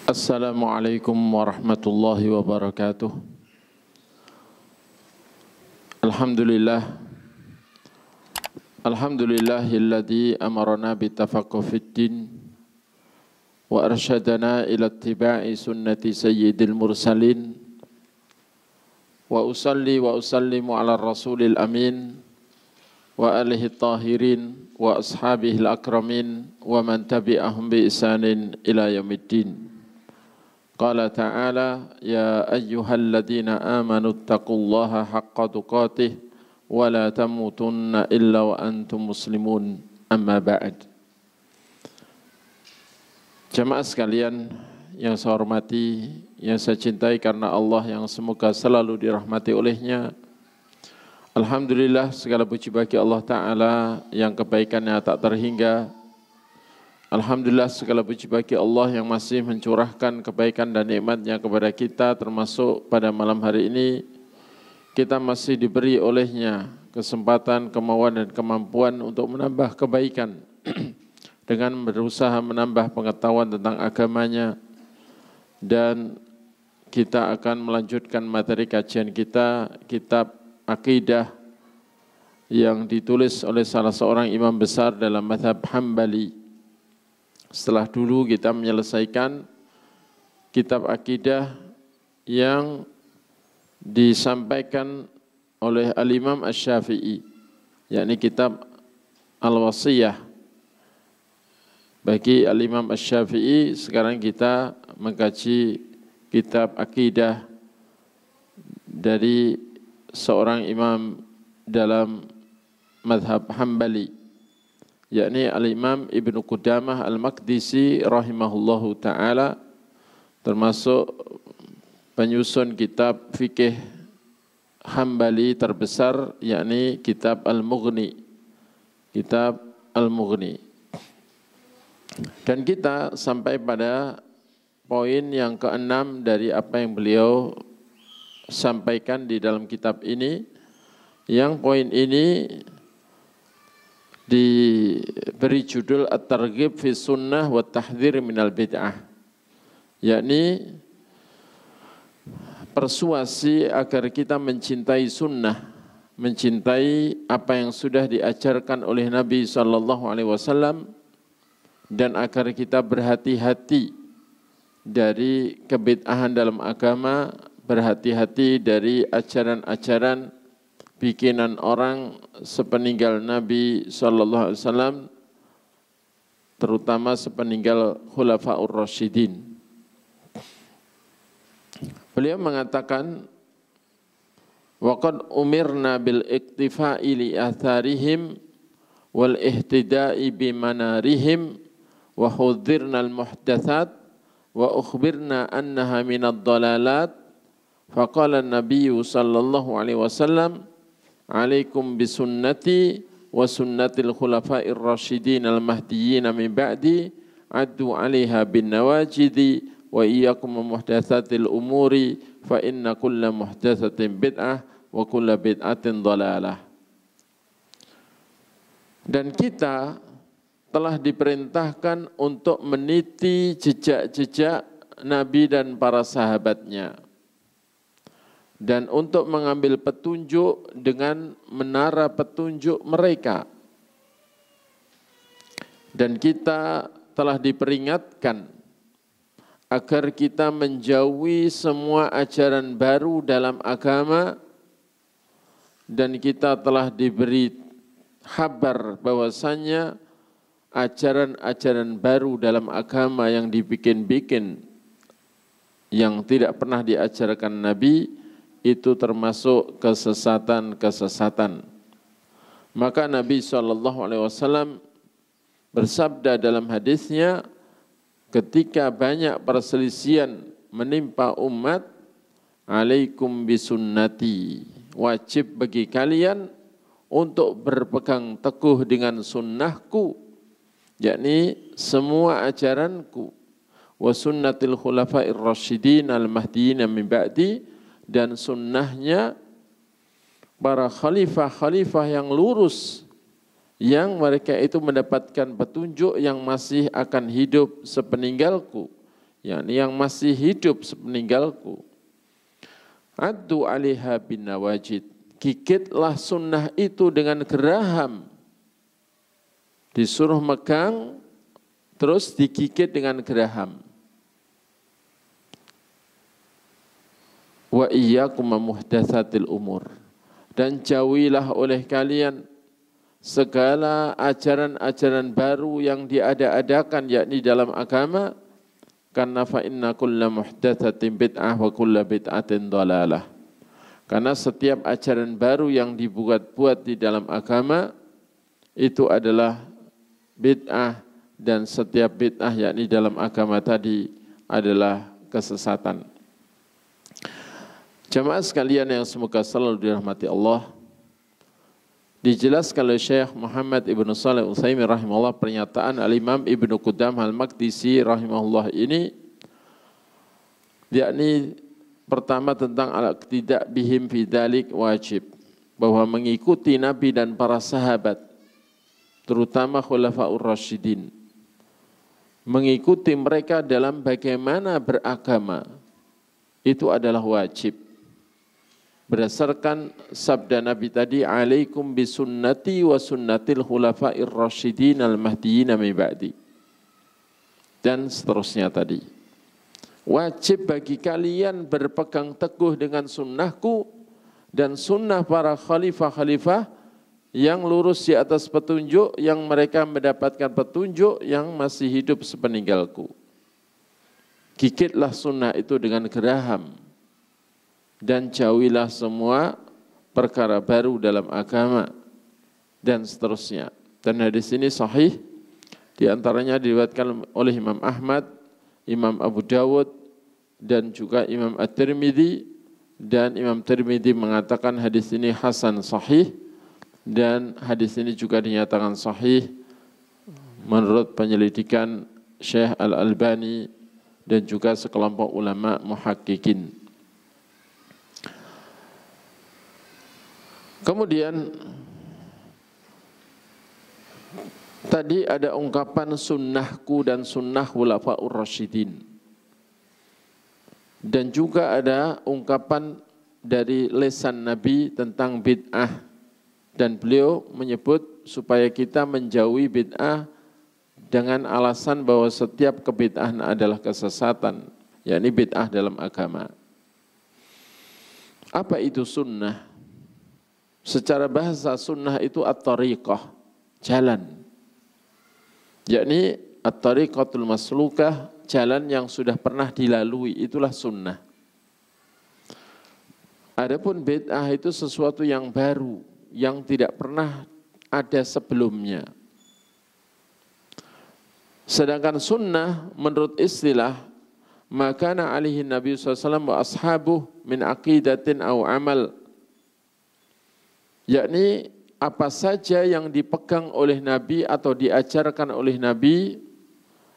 Assalamualaikum warahmatullahi wabarakatuh. Alhamdulillah. Alhamdulillahilladzi amarana bitafaqquh fid-din wa arsyadana ila ittiba'i sunnati sayyidil mursalin wa usalli wa usallimu ala rasulil amin wa alihi tahirin wa ashabihil akramin wa man tabi'ahum bi ihsanin ila yaumiddin. Qala ta'ala ya ayyuhalladzina amanu taqullaha haqqa tuqatih wa la tamutunna illa wa antum muslimun amma ba'd. Jamaah sekalian yang saya hormati, yang saya cintai karena Allah, yang semoga selalu dirahmati olehnya. Alhamdulillah, segala puji bagi Allah Ta'ala yang kebaikannya tak terhingga. Alhamdulillah, segala puji bagi Allah yang masih mencurahkan kebaikan dan nikmatnya kepada kita, termasuk pada malam hari ini kita masih diberi olehnya kesempatan, kemauan dan kemampuan untuk menambah kebaikan dengan berusaha menambah pengetahuan tentang agamanya. Dan kita akan melanjutkan materi kajian kita, kitab Aqidah yang ditulis oleh salah seorang imam besar dalam mazhab Hambali. Setelah dulu kita menyelesaikan kitab akidah yang disampaikan oleh Al-Imam Asy-Syafi'i, yakni kitab Al-Wasiyah. Bagi Al-Imam Asy-Syafi'i, sekarang kita mengkaji kitab akidah dari seorang imam dalam mazhab Hambali, yakni Al-Imam Ibnu Qudamah Al-Maqdisi rahimahullahu ta'ala, termasuk penyusun kitab fikih Hambali terbesar, yakni kitab Al-Mughni. Kitab Al-Mughni. Dan kita sampai pada poin yang keenam dari apa yang beliau sampaikan di dalam kitab ini, yang poin ini diberi judul At-Targhib fi Sunnah wa Tahdhir minal Bid'ah, yakni persuasi agar kita mencintai sunnah, mencintai apa yang sudah diajarkan oleh Nabi SAW, dan agar kita berhati-hati dari kebid'ahan dalam agama, berhati-hati dari ajaran-ajaran bikinan orang sepeninggal Nabi SAW, terutama sepeninggal Khulafaur Rasyidin. Beliau mengatakan, waqad umirna bil iktifa'i li atharihim wal ihtida'i bimanarihim wa hudhirna al muhdatsat wa ukhbirna annaha minad dalalat. Faqala an-nabiyyu sallallahu alaihi wasallam, alaikum bisunnati wa sunnatil khulafa'ir rasyidin al-mahdiyyin min ba'di, addu 'alaiha bin nawajidi wa iyyakum muhdatsatil umuri fa inna kulla muhdatsatin bid'ah wa kulla bid'atin dhalalah. Dan kita telah diperintahkan untuk meniti jejak-jejak Nabi dan para sahabatnya, dan untuk mengambil petunjuk dengan menara petunjuk mereka. Dan kita telah diperingatkan agar kita menjauhi semua ajaran baru dalam agama, dan kita telah diberi kabar bahwasannya ajaran-ajaran baru dalam agama yang dibikin-bikin, yang tidak pernah diajarkan Nabi, itu termasuk kesesatan-kesesatan. Maka Nabi SAW bersabda dalam hadisnya, ketika banyak perselisihan menimpa umat, alaikum bisunnati, wajib bagi kalian untuk berpegang teguh dengan sunnahku, yakni semua ajaranku, wa sunnatil khulafa'ir rasyidin al-mahdiyyin min ba'di, dan sunnahnya para khalifah-khalifah yang lurus, yang mereka itu mendapatkan petunjuk yang masih akan hidup sepeninggalku, yakni yang masih hidup sepeninggalku. Addu 'alaiha bin nawajid, gigitlah sunnah itu dengan geraham. Disuruh megang, terus digigit dengan geraham. Wa iyyakum muhdatsatil umur, dan jauhilah oleh kalian segala ajaran-ajaran baru yang diada-adakan yakni dalam agama, karena fa inna kulla muhdatsatin bid'ah wa kulla bid'atin dhalalah. Karena setiap ajaran baru yang dibuat-buat di dalam agama itu adalah bid'ah, dan setiap bid'ah yakni dalam agama tadi adalah kesesatan. Jamaah sekalian yang semoga selalu dirahmati Allah, dijelaskan oleh Syekh Muhammad Ibn Shalih Al-Utsaimin rahimahullah pernyataan Al-Imam Ibn Qudamah Al-Maqdisi rahimahullah ini, yakni pertama tentang al-iqtida' bihim fi dzalik wajib, bahwa mengikuti Nabi dan para sahabat terutama Khulafaur Rasyidin, mengikuti mereka dalam bagaimana beragama itu adalah wajib. Berdasarkan sabda Nabi tadi, alaikum bisunnati wa sunnatil khulafa'ir rasyidin al-mahdiyyin min ba'di, dan seterusnya tadi. Wajib bagi kalian berpegang teguh dengan sunnahku dan sunnah para khalifah-khalifah yang lurus di atas petunjuk, yang mereka mendapatkan petunjuk yang masih hidup sepeninggalku. Gigitlah sunnah itu dengan geraham, dan jauhilah semua perkara baru dalam agama, dan seterusnya. Dan hadis ini sahih, diantaranya diriwayatkan oleh Imam Ahmad, Imam Abu Dawud, dan juga Imam At-Tirmidzi, dan Imam Tirmidzi mengatakan hadis ini hasan sahih, dan hadis ini juga dinyatakan sahih menurut penyelidikan Syekh Al-Albani dan juga sekelompok ulama muhaqqiqin. Kemudian tadi ada ungkapan sunnahku dan sunnah khulafaur rasyidin, dan juga ada ungkapan dari lisan Nabi tentang bid'ah, dan beliau menyebut supaya kita menjauhi bid'ah dengan alasan bahwa setiap kebid'ahan adalah kesesatan, yakni bid'ah dalam agama. Apa itu sunnah? Secara bahasa sunnah itu at-tariqah, jalan. Yakni at-tariqatul maslukah, jalan yang sudah pernah dilalui, itulah sunnah. Adapun bid'ah itu sesuatu yang baru, yang tidak pernah ada sebelumnya. Sedangkan sunnah menurut istilah makana alihi Nabi SAW wa ashabuh min aqidatin au amal, yakni apa saja yang dipegang oleh Nabi atau diajarkan oleh Nabi,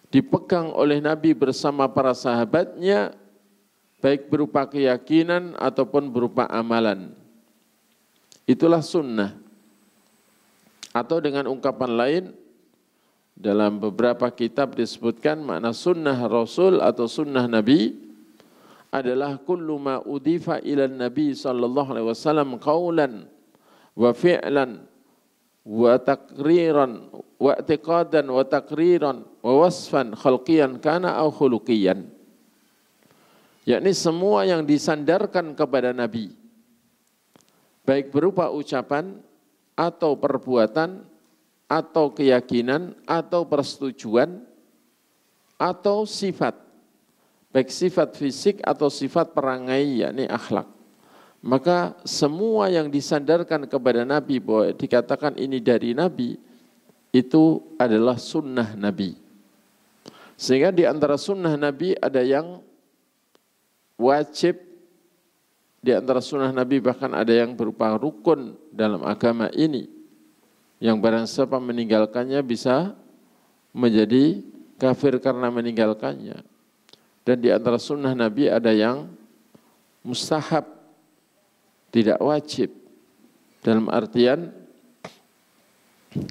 dipegang oleh Nabi bersama para sahabatnya, baik berupa keyakinan ataupun berupa amalan. Itulah sunnah. Atau dengan ungkapan lain, dalam beberapa kitab disebutkan makna sunnah Rasul atau sunnah Nabi adalah kullu ma udifa ila Nabi sallallahu alaihi wasallam qaulan wa fi'lan wa takriran wa i'tiqadan wa takriran wa wasfan khalqiyan kana au khuluqiyan. Yakni semua yang disandarkan kepada Nabi, baik berupa ucapan atau perbuatan atau keyakinan atau persetujuan atau sifat, baik sifat fisik atau sifat perangai yakni akhlak. Maka semua yang disandarkan kepada Nabi bahwa dikatakan ini dari Nabi, itu adalah sunnah Nabi. Sehingga di antara sunnah Nabi ada yang wajib, di antara sunnah Nabi bahkan ada yang berupa rukun dalam agama ini, yang barang siapa meninggalkannya bisa menjadi kafir karena meninggalkannya. Dan di antara sunnah Nabi ada yang mustahab, tidak wajib, dalam artian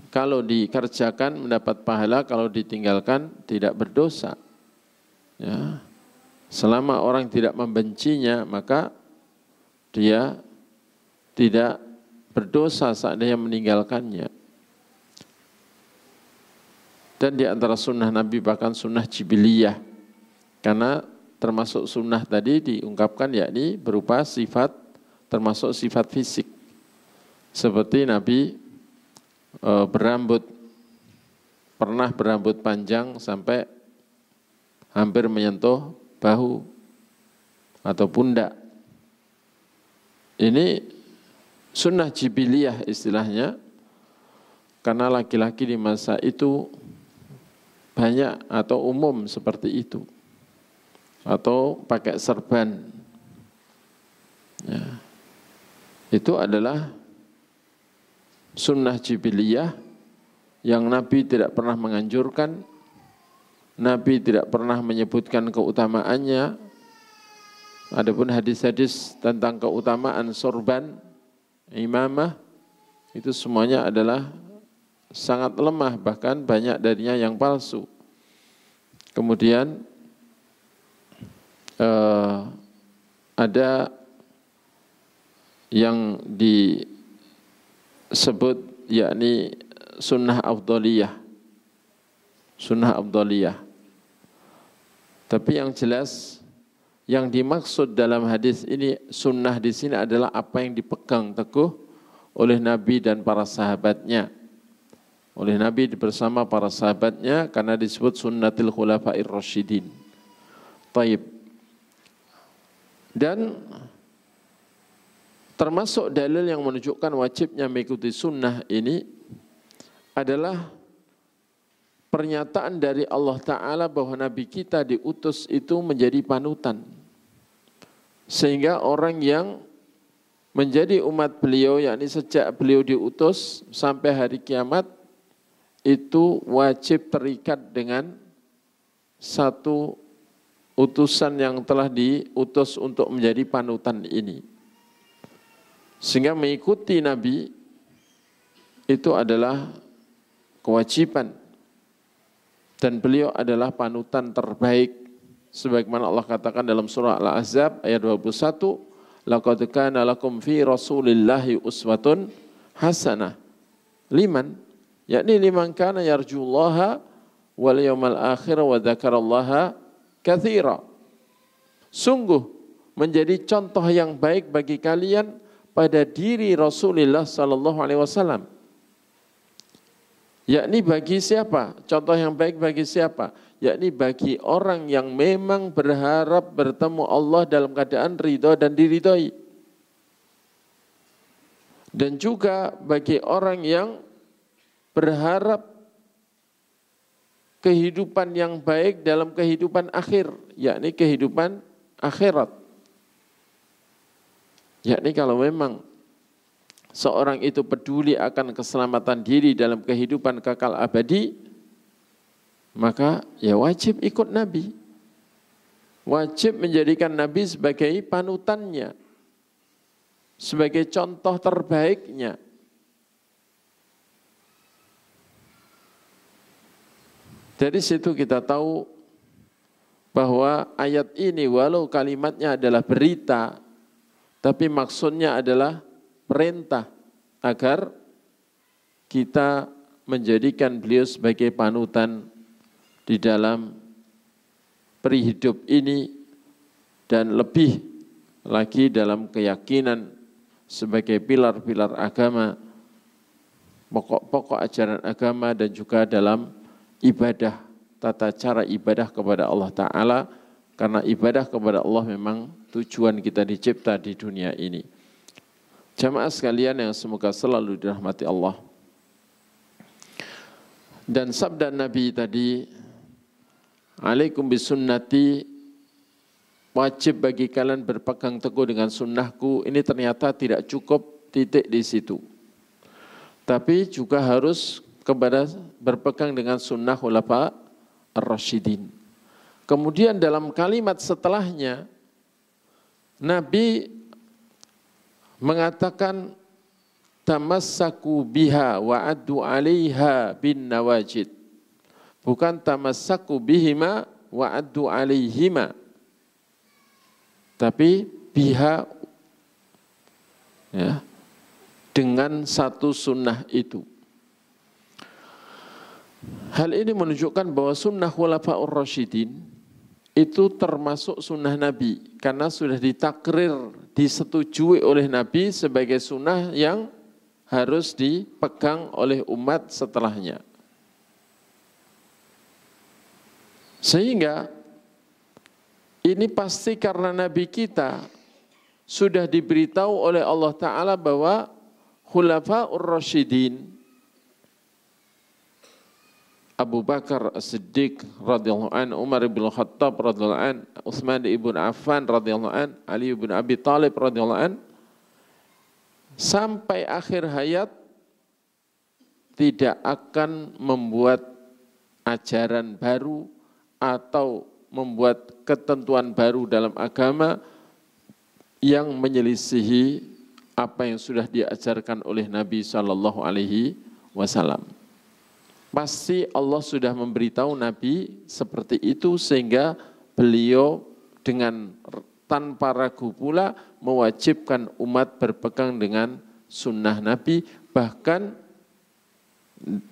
kalau dikerjakan mendapat pahala, kalau ditinggalkan tidak berdosa. Ya. Selama orang tidak membencinya, maka dia tidak berdosa saat dia meninggalkannya. Dan di antara sunnah Nabi bahkan sunnah jibiliyah, karena termasuk sunnah tadi diungkapkan yakni berupa sifat, termasuk sifat fisik. Seperti Nabi pernah berambut panjang sampai hampir menyentuh bahu atau pundak. Ini sunnah jibiliyah istilahnya, karena laki-laki di masa itu banyak atau umum seperti itu, atau pakai serban. Ya. Itu adalah sunnah jibiliyah yang Nabi tidak pernah menganjurkan, Nabi tidak pernah menyebutkan keutamaannya. Adapun hadis-hadis tentang keutamaan sorban, imamah, itu semuanya adalah sangat lemah, bahkan banyak darinya yang palsu. Kemudian ada yang disebut yakni sunnah afdhaliyah. Sunnah afdhaliyah. Tapi yang jelas yang dimaksud dalam hadis ini, sunnah di sini adalah apa yang dipegang teguh oleh Nabi dan para sahabatnya. Oleh Nabi bersama para sahabatnya, karena disebut sunnatil khulafa'ir rasyidin. Taib. Dan termasuk dalil yang menunjukkan wajibnya mengikuti sunnah ini adalah pernyataan dari Allah Ta'ala bahwa Nabi kita diutus itu menjadi panutan. Sehingga orang yang menjadi umat beliau, yakni sejak beliau diutus sampai hari kiamat, itu wajib terikat dengan satu utusan yang telah diutus untuk menjadi panutan ini. Sehingga mengikuti Nabi itu adalah kewajiban. Dan beliau adalah panutan terbaik. Sebagaimana Allah katakan dalam surah Al-Ahzab ayat 21, laqad kana lakum fi Rasulillahi uswatun hasanah. Liman, yakni liman kana yarjullaha wal yawmal akhir wa dzakarallaha katsira. Sungguh menjadi contoh yang baik bagi kalian pada diri Rasulullah sallallahu alaihi wasallam. Yakni bagi siapa? Contoh yang baik bagi siapa? Yakni bagi orang yang memang berharap bertemu Allah dalam keadaan ridha dan diridhoi. Dan juga bagi orang yang berharap kehidupan yang baik dalam kehidupan akhir, yakni kehidupan akhirat. Yakni kalau memang seorang itu peduli akan keselamatan diri dalam kehidupan kekal abadi, maka ya wajib ikut Nabi. Wajib menjadikan Nabi sebagai panutannya, sebagai contoh terbaiknya. Dari situ kita tahu bahwa ayat ini walau kalimatnya adalah berita, tapi maksudnya adalah perintah agar kita menjadikan beliau sebagai panutan di dalam perihidup ini dan lebih lagi dalam keyakinan sebagai pilar-pilar agama, pokok-pokok ajaran agama, dan juga dalam ibadah, tata cara ibadah kepada Allah Ta'ala, karena ibadah kepada Allah memang tujuan kita dicipta di dunia ini. Jamaah sekalian yang semoga selalu dirahmati Allah. Dan sabda Nabi tadi, alaikum bisunnati, wajib bagi kalian berpegang teguh dengan sunnahku, ini ternyata tidak cukup titik di situ. Tapi juga harus kepada berpegang dengan sunnah khulafa ar-rasyidin. Kemudian dalam kalimat setelahnya, Nabi mengatakan tamassaku biha wa addu 'alaiha bin nawajid. Bukan tamassaku bihima wa addu 'alaihima. tapi biha, ya, dengan satu sunnah itu. Hal ini menunjukkan bahwa sunnah khulafaur rasyidin itu termasuk sunnah Nabi, karena sudah ditakrir, disetujui oleh Nabi sebagai sunnah yang harus dipegang oleh umat setelahnya. Sehingga ini pasti karena Nabi kita sudah diberitahu oleh Allah Ta'ala bahwa khulafaur rasyidin, Abu Bakar As-Siddiq radhiyallahu an, Umar bin Khattab radhiyallahu an, Utsman ibn Affan radhiyallahu an, Ali bin Abi Thalib radhiyallahu an, sampai akhir hayat tidak akan membuat ajaran baru atau membuat ketentuan baru dalam agama yang menyelisihi apa yang sudah diajarkan oleh Nabi Shallallahu Alaihi Wasallam. Pasti Allah sudah memberitahu Nabi seperti itu, sehingga beliau dengan tanpa ragu pula mewajibkan umat berpegang dengan sunnah Nabi, bahkan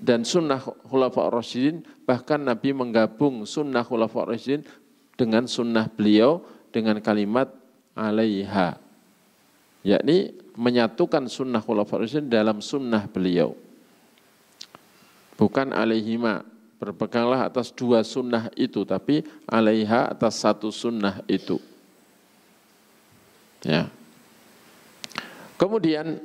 dan sunnah khulafaur rasyidin, bahkan Nabi menggabung sunnah khulafaur rasyidin dengan sunnah beliau dengan kalimat alaiha, yakni menyatukan sunnah khulafaur rasyidin dalam sunnah beliau. Bukan alaihima, berpeganglah atas dua sunnah itu, tapi alaiha atas satu sunnah itu. Ya. Kemudian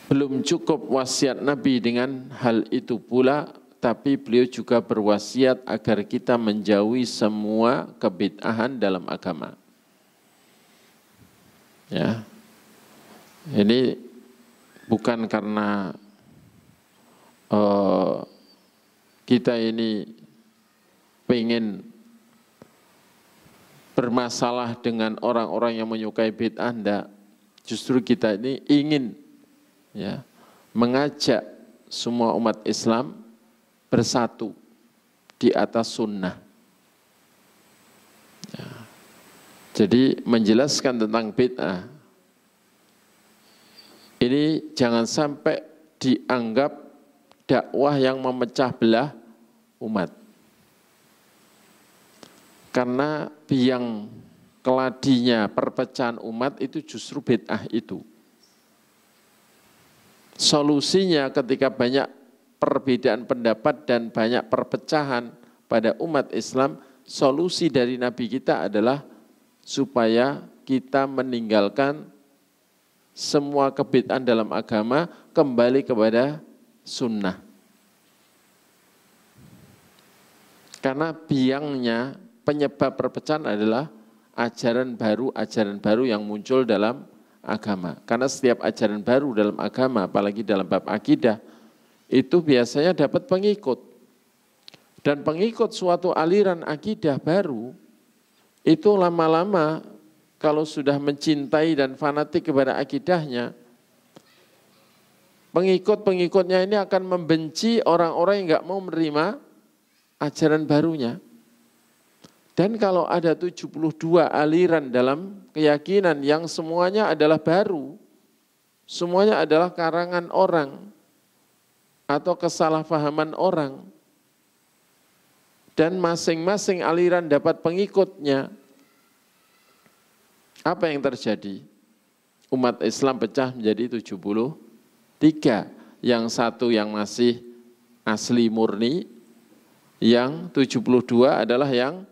belum cukup wasiat Nabi dengan hal itu pula, tapi beliau juga berwasiat agar kita menjauhi semua kebid'ahan dalam agama. Ya. Ini bukan karena kita ini pengen bermasalah dengan orang-orang yang menyukai bid'ah, enggak. Justru kita ini ingin, ya, mengajak semua umat Islam bersatu di atas sunnah. Ya. Jadi menjelaskan tentang bid'ah ini jangan sampai dianggap dakwah yang memecah belah umat. Karena biang keladinya perpecahan umat itu justru bid'ah itu. Solusinya ketika banyak perbedaan pendapat dan banyak perpecahan pada umat Islam, solusi dari Nabi kita adalah supaya kita meninggalkan semua kebid'ahan dalam agama, kembali kepada sunnah. Karena biangnya penyebab perpecahan adalah ajaran baru yang muncul dalam agama. Karena setiap ajaran baru dalam agama, apalagi dalam bab akidah, itu biasanya dapat pengikut. Dan pengikut suatu aliran akidah baru, itu lama-lama kalau sudah mencintai dan fanatik kepada akidahnya, pengikut-pengikutnya ini akan membenci orang-orang yang enggak mau menerima ajaran barunya. Dan kalau ada 72 aliran dalam keyakinan yang semuanya adalah baru, semuanya adalah karangan orang atau kesalahpahaman orang, dan masing-masing aliran dapat pengikutnya, apa yang terjadi? Umat Islam pecah menjadi 73. Yang satu yang masih asli murni, yang 72 adalah yang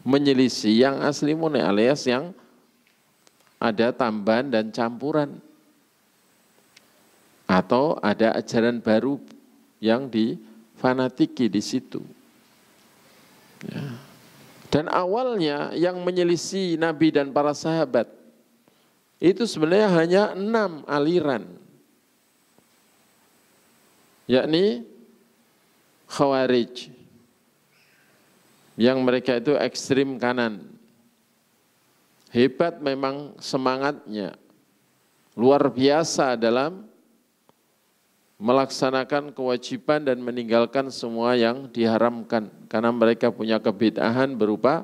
menyelisih yang asli murni, alias yang ada tambahan dan campuran. Atau ada ajaran baru yang difanatiki di situ. Ya. Dan awalnya yang menyelisih Nabi dan para sahabat itu sebenarnya hanya 6 aliran. Yakni Khawarij, yang mereka itu ekstrim kanan. Hebat memang semangatnya, luar biasa dalam melaksanakan kewajiban dan meninggalkan semua yang diharamkan. Karena mereka punya kebid'ahan berupa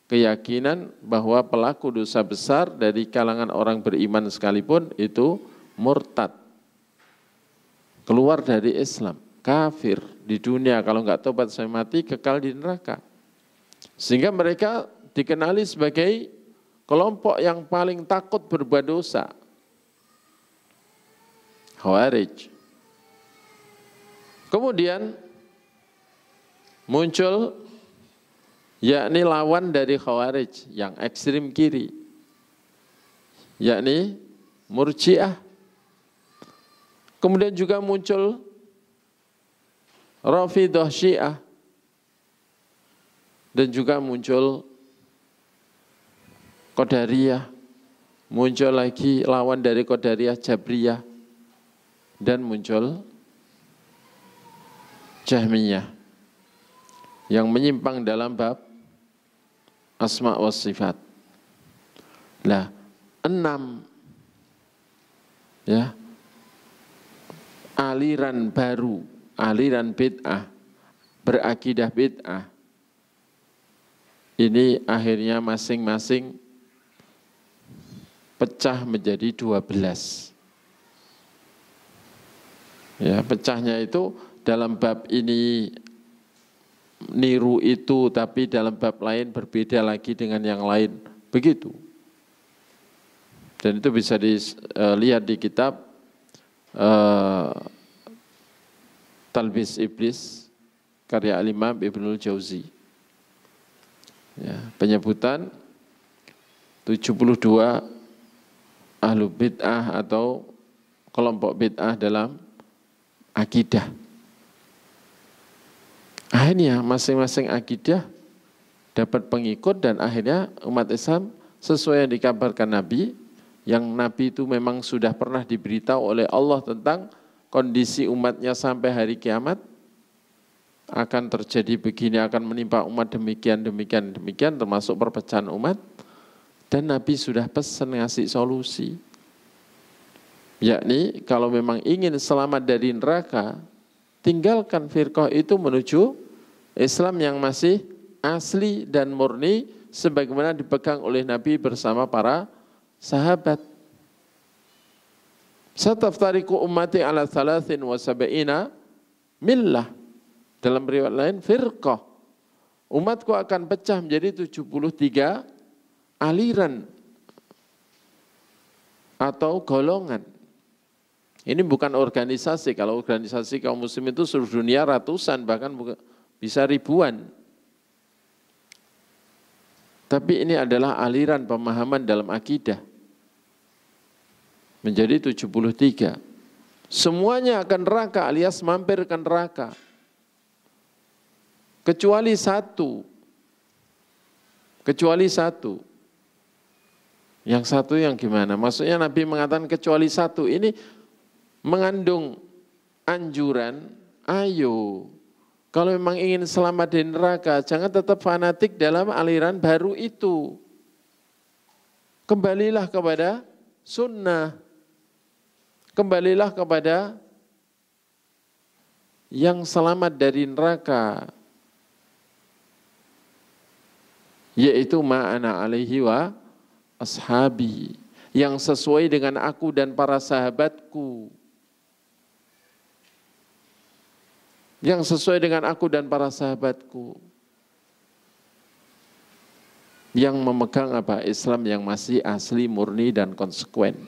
keyakinan bahwa pelaku dosa besar dari kalangan orang beriman sekalipun itu murtad. Keluar dari Islam, kafir di dunia, kalau enggak tobat sampai mati kekal di neraka. Sehingga mereka dikenali sebagai kelompok yang paling takut berbuat dosa. Khawarij. Kemudian muncul yakni lawan dari Khawarij yang ekstrim kiri, yakni Murji'ah. Kemudian juga muncul Rafidhah Syiah dan juga muncul Qadariyah, muncul lagi lawan dari Qadariyah Jabriyah, dan muncul Jahmiyah yang menyimpang dalam bab asma wa sifat. Nah, 6 ya aliran baru, aliran bid'ah, berakidah bid'ah. Ini akhirnya masing-masing pecah menjadi 12. Ya, pecahnya itu dalam bab ini niru itu, tapi dalam bab lain berbeda lagi dengan yang lain. Begitu. Dan itu bisa dilihat di kitab Talbis Iblis karya Al-Imam Ibnul Jauzi. Ya, penyebutan 72 ahlu bid'ah atau kelompok bid'ah dalam akidah. Akhirnya masing-masing akidah dapat pengikut dan akhirnya umat Islam sesuai yang dikabarkan Nabi, yang Nabi itu memang sudah pernah diberitahu oleh Allah tentang kondisi umatnya sampai hari kiamat, akan terjadi begini, akan menimpa umat demikian, termasuk perpecahan umat, dan Nabi sudah pesan ngasih solusi. Yakni kalau memang ingin selamat dari neraka, tinggalkan firqah itu menuju Islam yang masih asli dan murni sebagaimana dipegang oleh Nabi bersama para sahabat. Sataftariqu ummati ala 73 millah. Dalam riwayat lain firqah. Umatku akan pecah menjadi 73 aliran atau golongan. Ini bukan organisasi. Kalau organisasi kaum muslim itu seluruh dunia ratusan, bahkan bisa ribuan. Tapi ini adalah aliran pemahaman dalam akidah. Menjadi 73. Semuanya akan neraka alias mampir ke neraka. Kecuali satu. Yang satu yang gimana? Maksudnya Nabi mengatakan kecuali satu. Ini mengandung anjuran, ayo kalau memang ingin selamat dari neraka, jangan tetap fanatik dalam aliran baru itu. Kembalilah kepada sunnah. Kembalilah kepada yang selamat dari neraka, yaitu ma'ana alaihi wa ashabi, yang sesuai dengan aku dan para sahabatku. Yang sesuai dengan aku dan para sahabatku. Yang memegang apa? Islam yang masih asli, murni dan konsekuen.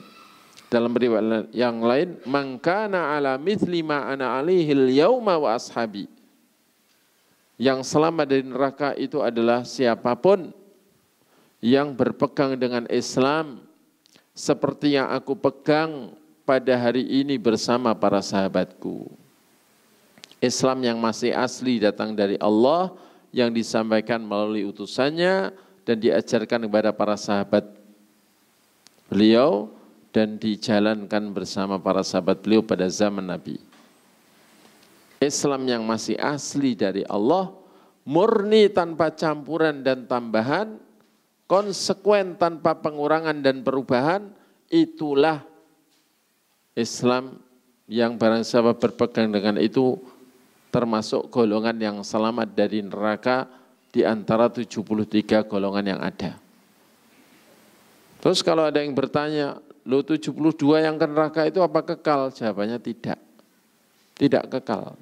Dalam riwayat yang lain, man kana ala mithli ma ana alaihil yauma wa ashabi. Yang selamat dari neraka itu adalah siapapun yang berpegang dengan Islam seperti yang aku pegang pada hari ini bersama para sahabatku. Islam yang masih asli datang dari Allah, yang disampaikan melalui utusannya dan diajarkan kepada para sahabat beliau dan dijalankan bersama para sahabat beliau pada zaman Nabi. Islam yang masih asli dari Allah, murni tanpa campuran dan tambahan, konsekuen tanpa pengurangan dan perubahan, itulah Islam yang barang siapa berpegang dengan itu termasuk golongan yang selamat dari neraka di antara 73 golongan yang ada. Terus kalau ada yang bertanya, lo 72 yang ke neraka itu apa kekal? Jawabannya tidak. Tidak kekal.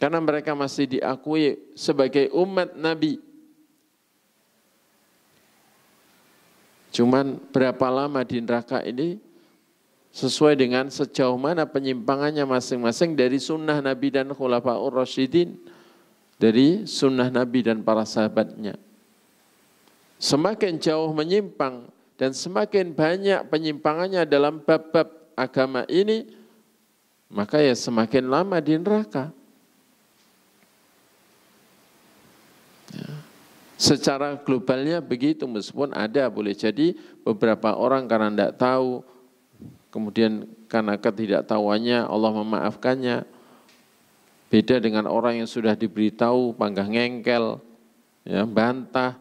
Karena mereka masih diakui sebagai umat Nabi. Cuman berapa lama di neraka ini sesuai dengan sejauh mana penyimpangannya masing-masing dari sunnah Nabi dan Khulafaur Rasyidin, dari sunnah Nabi dan para sahabatnya. Semakin jauh menyimpang dan semakin banyak penyimpangannya dalam bab-bab agama ini, maka ya semakin lama di neraka. Secara globalnya begitu, meskipun ada boleh jadi beberapa orang karena tidak tahu, kemudian karena ketidaktahuannya Allah memaafkannya. Beda dengan orang yang sudah diberitahu panggah ngengkel, ya, bantah,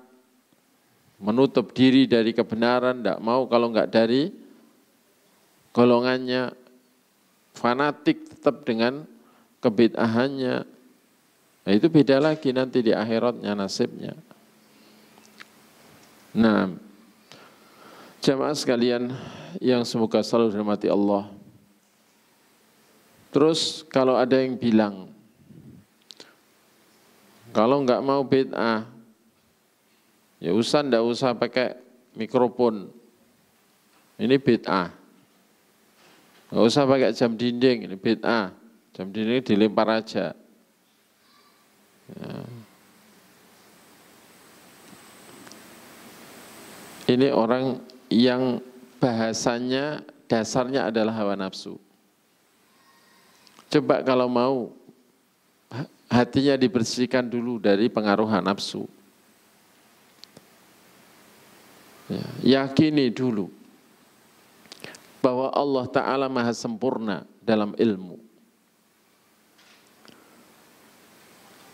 menutup diri dari kebenaran, tidak mau kalau enggak dari golongannya, fanatik tetap dengan kebid'ahannya. Nah, itu beda lagi nanti di akhiratnya nasibnya. Nah, jamaah sekalian yang semoga selalu dirahmati Allah. Terus kalau ada yang bilang, kalau enggak mau bid'ah, ya enggak usah pakai mikrofon. Ini bid'ah. Enggak usah pakai jam dinding, ini bid'ah. Jam dinding dilempar aja. Ya. Ini orang yang bahasanya dasarnya adalah hawa nafsu. Coba kalau mau hatinya dibersihkan dulu dari pengaruh hawa nafsu. Ya, yakini dulu bahwa Allah Ta'ala maha sempurna dalam ilmu.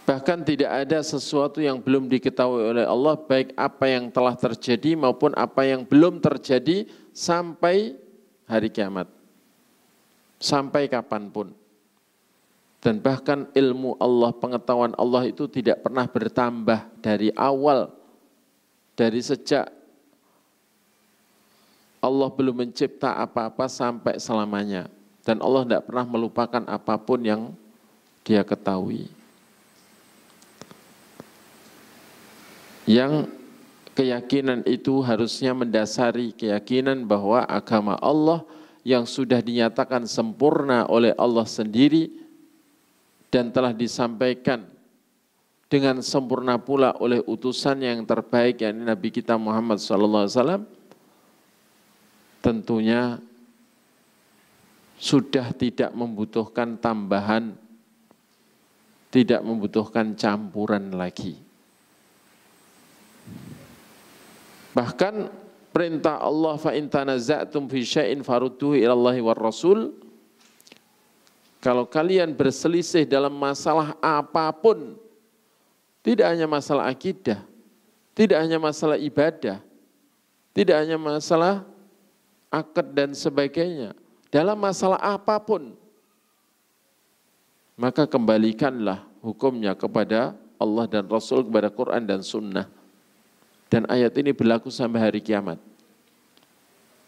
Bahkan tidak ada sesuatu yang belum diketahui oleh Allah, baik apa yang telah terjadi maupun apa yang belum terjadi sampai hari kiamat. Sampai kapanpun. Dan bahkan ilmu Allah, pengetahuan Allah itu tidak pernah bertambah dari awal, dari sejak Allah belum mencipta apa-apa sampai selamanya. Dan Allah tidak pernah melupakan apapun yang Dia ketahui. Yang keyakinan itu harusnya mendasari keyakinan bahwa agama Allah yang sudah dinyatakan sempurna oleh Allah sendiri dan telah disampaikan dengan sempurna pula oleh utusan yang terbaik, yakni Nabi kita Muhammad SAW, tentunya sudah tidak membutuhkan tambahan, tidak membutuhkan campuran lagi. Bahkan perintah Allah, fa in tanaza'tum fi syai'in farudduhu ila Allahi war Rasul. Kalau kalian berselisih dalam masalah apapun, tidak hanya masalah akidah, tidak hanya masalah ibadah, tidak hanya masalah akad dan sebagainya, dalam masalah apapun, maka kembalikanlah hukumnya kepada Allah dan Rasul, kepada Quran dan Sunnah. Dan ayat ini berlaku sampai hari kiamat.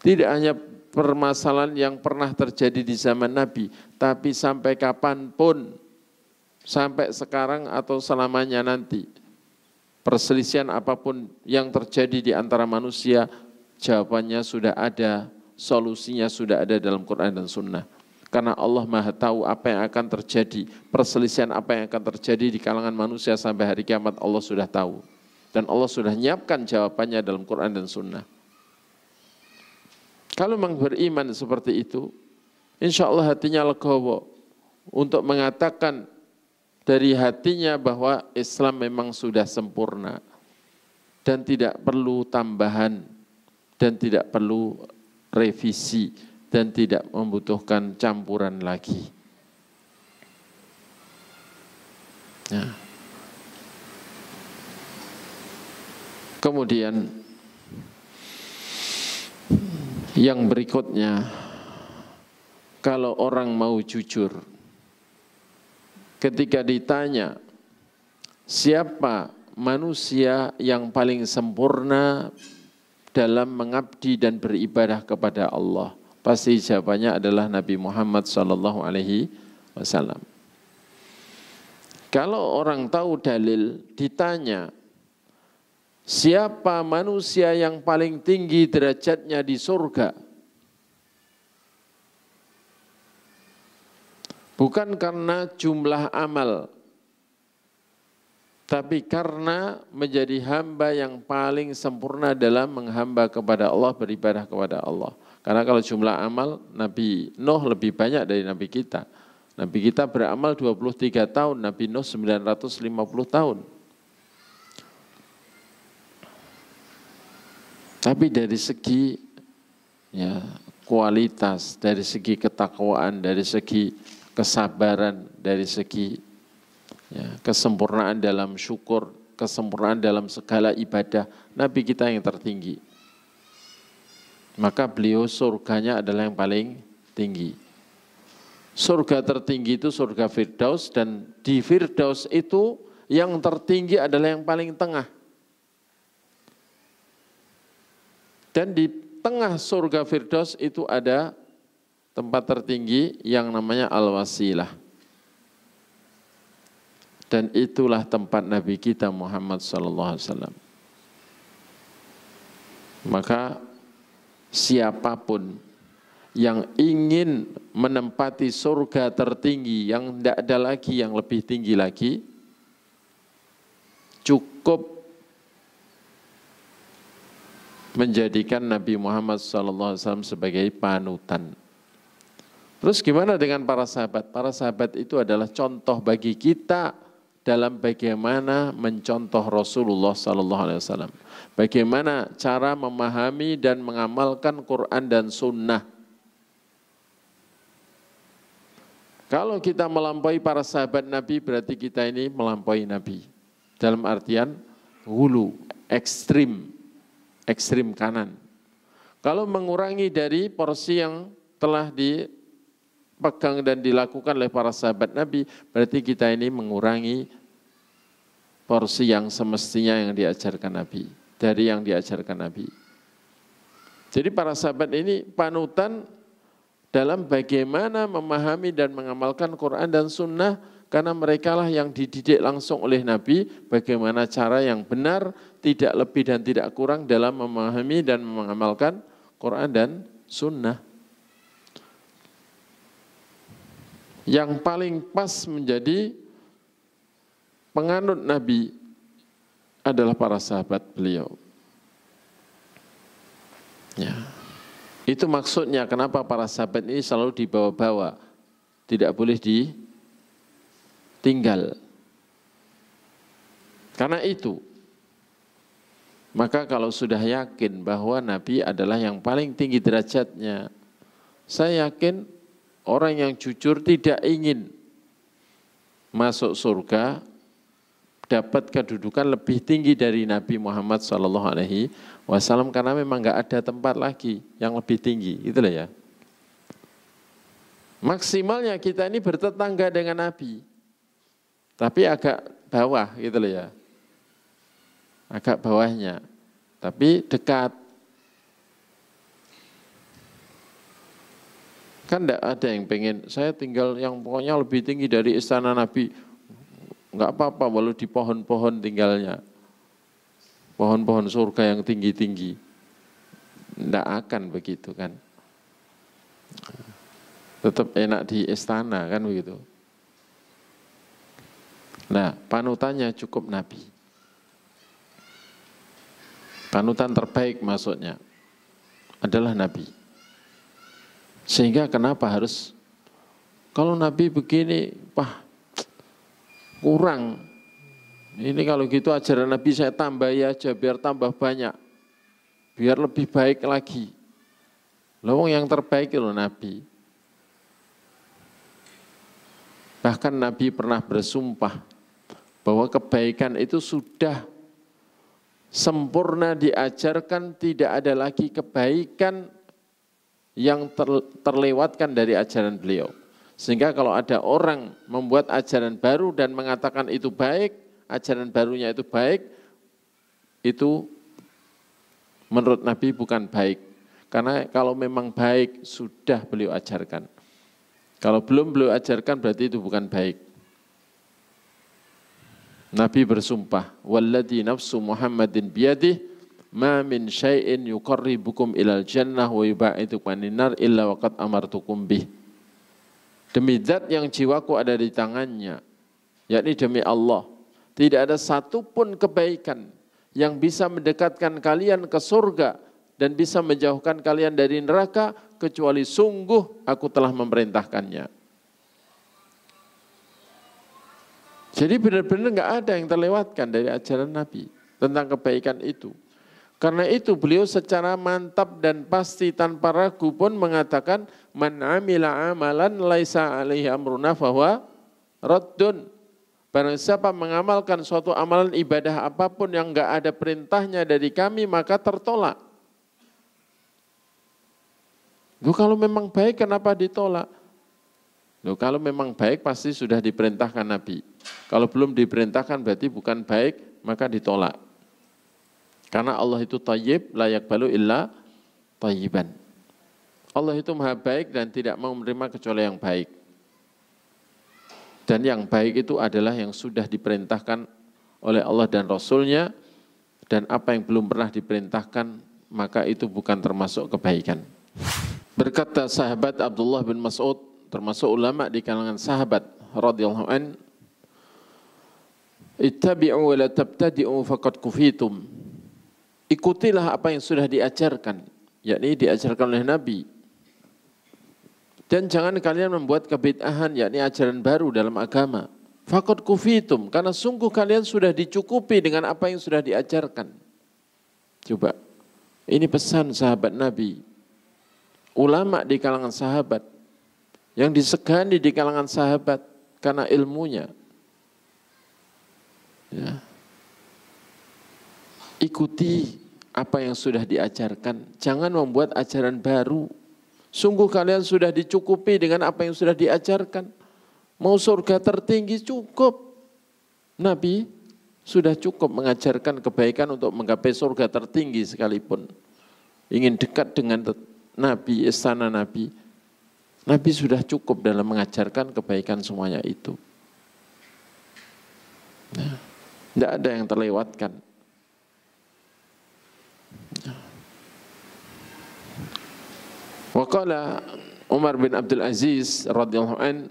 Tidak hanya permasalahan yang pernah terjadi di zaman Nabi, tapi sampai kapanpun, sampai sekarang atau selamanya nanti, perselisihan apapun yang terjadi di antara manusia, jawabannya sudah ada, solusinya sudah ada dalam Quran dan Sunnah. Karena Allah Maha tahu apa yang akan terjadi, perselisihan apa yang akan terjadi di kalangan manusia sampai hari kiamat, Allah sudah tahu. Dan Allah sudah menyiapkan jawabannya dalam Quran dan Sunnah. Kalau memang beriman seperti itu, insya Allah hatinya legowo untuk mengatakan dari hatinya bahwa Islam memang sudah sempurna dan tidak perlu tambahan dan tidak perlu revisi dan tidak membutuhkan campuran lagi. Nah. Kemudian yang berikutnya, kalau orang mau jujur, ketika ditanya siapa manusia yang paling sempurna dalam mengabdi dan beribadah kepada Allah, pasti jawabannya adalah Nabi Muhammad SAW. Kalau orang tahu dalil, ditanya siapa manusia yang paling tinggi derajatnya di surga, bukan karena jumlah amal, tapi karena menjadi hamba yang paling sempurna dalam menghamba kepada Allah, beribadah kepada Allah. Karena kalau jumlah amal, Nabi Nuh lebih banyak dari Nabi kita. Nabi kita beramal 23 tahun, Nabi Nuh 950 tahun. Tapi dari segi kualitas, dari segi ketakwaan, dari segi kesabaran, dari segi kesempurnaan dalam syukur, kesempurnaan dalam segala ibadah, Nabi kita yang tertinggi. Maka beliau surganya adalah yang paling tinggi. Surga tertinggi itu surga Firdaus, dan di Firdaus itu yang tertinggi adalah yang paling tengah. Dan di tengah surga Firdaus itu ada tempat tertinggi yang namanya Al-Wasilah. Dan itulah tempat Nabi kita Muhammad SAW. Maka siapapun yang ingin menempati surga tertinggi yang tidak ada lagi yang lebih tinggi lagi, cukup menjadikan Nabi Muhammad SAW sebagai panutan. Terus gimana dengan para sahabat? Para sahabat itu adalah contoh bagi kita dalam bagaimana mencontoh Rasulullah SAW. Bagaimana cara memahami dan mengamalkan Quran dan Sunnah. Kalau kita melampaui para sahabat Nabi, berarti kita ini melampaui Nabi. Dalam artian hulu, ekstrim kanan. Kalau mengurangi dari porsi yang telah dipegang dan dilakukan oleh para sahabat Nabi, berarti kita ini mengurangi porsi yang semestinya yang diajarkan Nabi, dari yang diajarkan Nabi. Jadi para sahabat ini panutan dalam bagaimana memahami dan mengamalkan Quran dan Sunnah, karena mereka lah yang dididik langsung oleh Nabi bagaimana cara yang benar, tidak lebih dan tidak kurang dalam memahami dan mengamalkan Quran dan Sunnah. Yang paling pas menjadi penganut Nabi adalah para sahabat beliau. Ya. Itu maksudnya kenapa para sahabat ini selalu dibawa-bawa, tidak boleh ditinggal. Karena itu, maka kalau sudah yakin bahwa Nabi adalah yang paling tinggi derajatnya, saya yakin orang yang jujur tidak ingin masuk surga, dapat kedudukan lebih tinggi dari Nabi Muhammad SAW, karena memang nggak ada tempat lagi yang lebih tinggi, itulah ya. Maksimalnya kita ini bertetangga dengan Nabi, tapi agak bawah, gitu loh ya, agak bawahnya, tapi dekat. Kan enggak ada yang pengen saya tinggal yang pokoknya lebih tinggi dari istana Nabi. Enggak apa-apa walau di pohon-pohon tinggalnya. Pohon-pohon surga yang tinggi-tinggi. Enggak akan begitu kan. Tetap enak di istana kan begitu. Nah, panutannya cukup Nabi. Panutan terbaik maksudnya adalah Nabi. Sehingga kenapa harus, kalau Nabi begini, kurang. Ini kalau gitu ajaran Nabi saya tambahi aja biar tambah banyak. Biar lebih baik lagi. Loh yang terbaik itu Nabi. Bahkan Nabi pernah bersumpah bahwa kebaikan itu sudah sempurna diajarkan, tidak ada lagi kebaikan yang terlewatkan dari ajaran beliau. Sehingga kalau ada orang membuat ajaran baru dan mengatakan itu baik, ajaran barunya itu baik, itu menurut Nabi bukan baik. Karena kalau memang baik, sudah beliau ajarkan. Kalau belum beliau ajarkan, berarti itu bukan baik. Nabi bersumpah, "Walladzi nafsu Muhammadin biyadih, ma min syai'in yuqarribukum ilal jannah wa yubaidukum anin nar illa waqad amartukum bih." Demi zat yang jiwaku ada di tangannya, yakni demi Allah, tidak ada satupun kebaikan yang bisa mendekatkan kalian ke surga dan bisa menjauhkan kalian dari neraka, kecuali sungguh aku telah memerintahkannya. Jadi benar-benar enggak ada yang terlewatkan dari ajaran Nabi tentang kebaikan itu. Karena itu beliau secara mantap dan pasti tanpa ragu pun mengatakan, man amila amalan laisa alaihi amruna fahuwa raddun. Barang siapa mengamalkan suatu amalan ibadah apapun yang enggak ada perintahnya dari kami, maka tertolak. Loh, kalau memang baik kenapa ditolak? Loh, kalau memang baik pasti sudah diperintahkan Nabi. Kalau belum diperintahkan berarti bukan baik, maka ditolak. Karena Allah itu thayyib, la yaqbalu illa thayyiban. Allah itu maha baik dan tidak mau menerima kecuali yang baik. Dan yang baik itu adalah yang sudah diperintahkan oleh Allah dan Rasul-Nya, dan apa yang belum pernah diperintahkan, maka itu bukan termasuk kebaikan. Berkata sahabat Abdullah bin Mas'ud, termasuk ulama di kalangan sahabat radhiyallahu an, ittabi'u wa la tabtadi'u faqad kufitum. Ikutilah apa yang sudah diajarkan, yakni diajarkan oleh Nabi. Dan jangan kalian membuat kebid'ahan, yakni ajaran baru dalam agama. Faqad kufitum, karena sungguh kalian sudah dicukupi dengan apa yang sudah diajarkan. Coba, ini pesan sahabat Nabi. Ulama di kalangan sahabat, yang disegani di kalangan sahabat karena ilmunya. Ya. Ikuti apa yang sudah diajarkan, jangan membuat ajaran baru. Sungguh kalian sudah dicukupi dengan apa yang sudah diajarkan. Mau surga tertinggi cukup. Nabi sudah cukup mengajarkan kebaikan untuk menggapai surga tertinggi sekalipun. Ingin dekat dengan Nabi, istana Nabi, Nabi sudah cukup dalam mengajarkan kebaikan semuanya itu. Nah, tidak ada yang terlewatkan. Waqala Umar bin Abdul Aziz radhiyallahu an,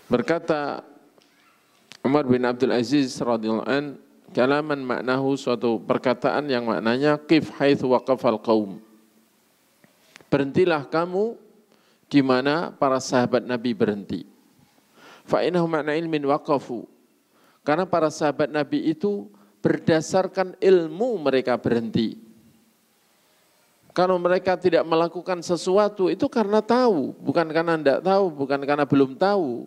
berkata Umar bin Abdul Aziz radhiyallahu an, kalaman maknahu, suatu perkataan yang maknanya qif haitsu waqafal qaum. Berhentilah kamu di mana para sahabat Nabi berhenti. Fa innahu ma'na ilmin waqafu. Karena para sahabat Nabi itu berdasarkan ilmu mereka berhenti. Kalau mereka tidak melakukan sesuatu itu karena tahu, bukan karena tidak tahu, bukan karena belum tahu.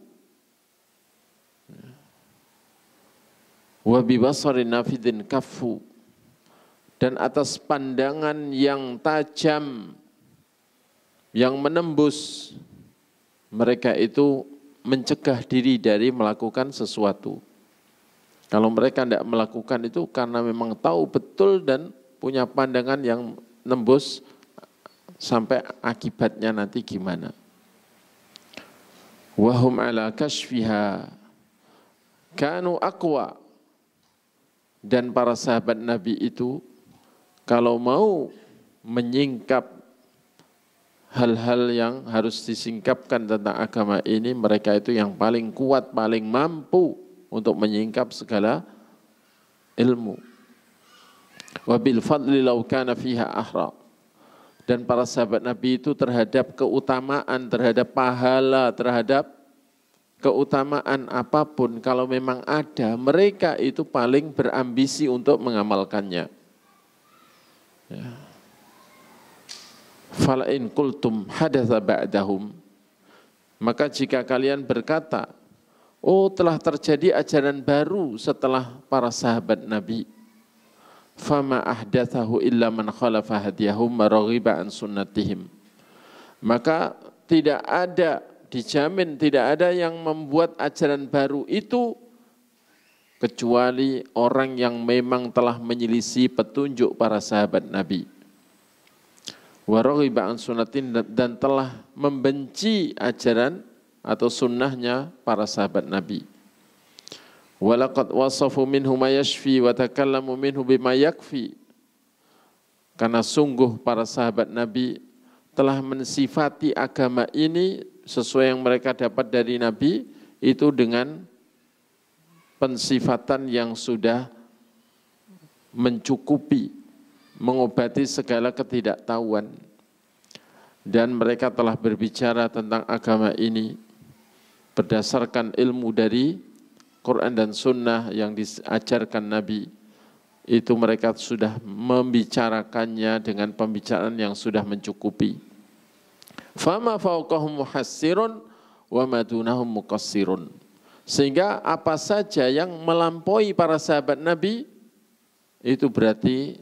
Wa bi basarin nafidin kaffu, dan atas pandangan yang tajam yang menembus, mereka itu mencegah diri dari melakukan sesuatu. Kalau mereka tidak melakukan itu karena memang tahu betul dan punya pandangan yang nembus sampai akibatnya nanti gimana. Wahum ala kashfiha kanu aqwa, dan para sahabat Nabi itu kalau mau menyingkap hal-hal yang harus disingkapkan tentang agama ini, mereka itu yang paling kuat, paling mampu untuk menyingkap segala ilmu. Wabil fadli law kana fiha ahra, dan para sahabat Nabi itu terhadap keutamaan, terhadap pahala, terhadap keutamaan apapun, kalau memang ada, mereka itu paling berambisi untuk mengamalkannya. Ya. Fala in qultum hadatsa ba'dahum, maka jika kalian berkata, oh telah terjadi ajaran baru setelah para sahabat Nabi, fama ahdathahu illa man khalafa hadiyahum wa raghiba an sunnatihim. Maka tidak ada, dijamin tidak ada yang membuat ajaran baru itu kecuali orang yang memang telah menyelisih petunjuk para sahabat Nabi. Wa raghiba an sunnatin, dan telah membenci ajaran atau sunnahnya para sahabat Nabi. Walaqad wasafu minhu ma yashfi wa takallamu minhu bima yakfi. Karena sungguh para sahabat Nabi telah mensifati agama ini sesuai yang mereka dapat dari Nabi itu dengan pensifatan yang sudah mencukupi, mengobati segala ketidaktahuan. Dan mereka telah berbicara tentang agama ini berdasarkan ilmu dari Quran dan Sunnah yang diajarkan Nabi. Itu mereka sudah membicarakannya dengan pembicaraan yang sudah mencukupi. Fama fawqahum muhassirun wa madunahum muqassirun. Sehingga apa saja yang melampaui para sahabat Nabi itu berarti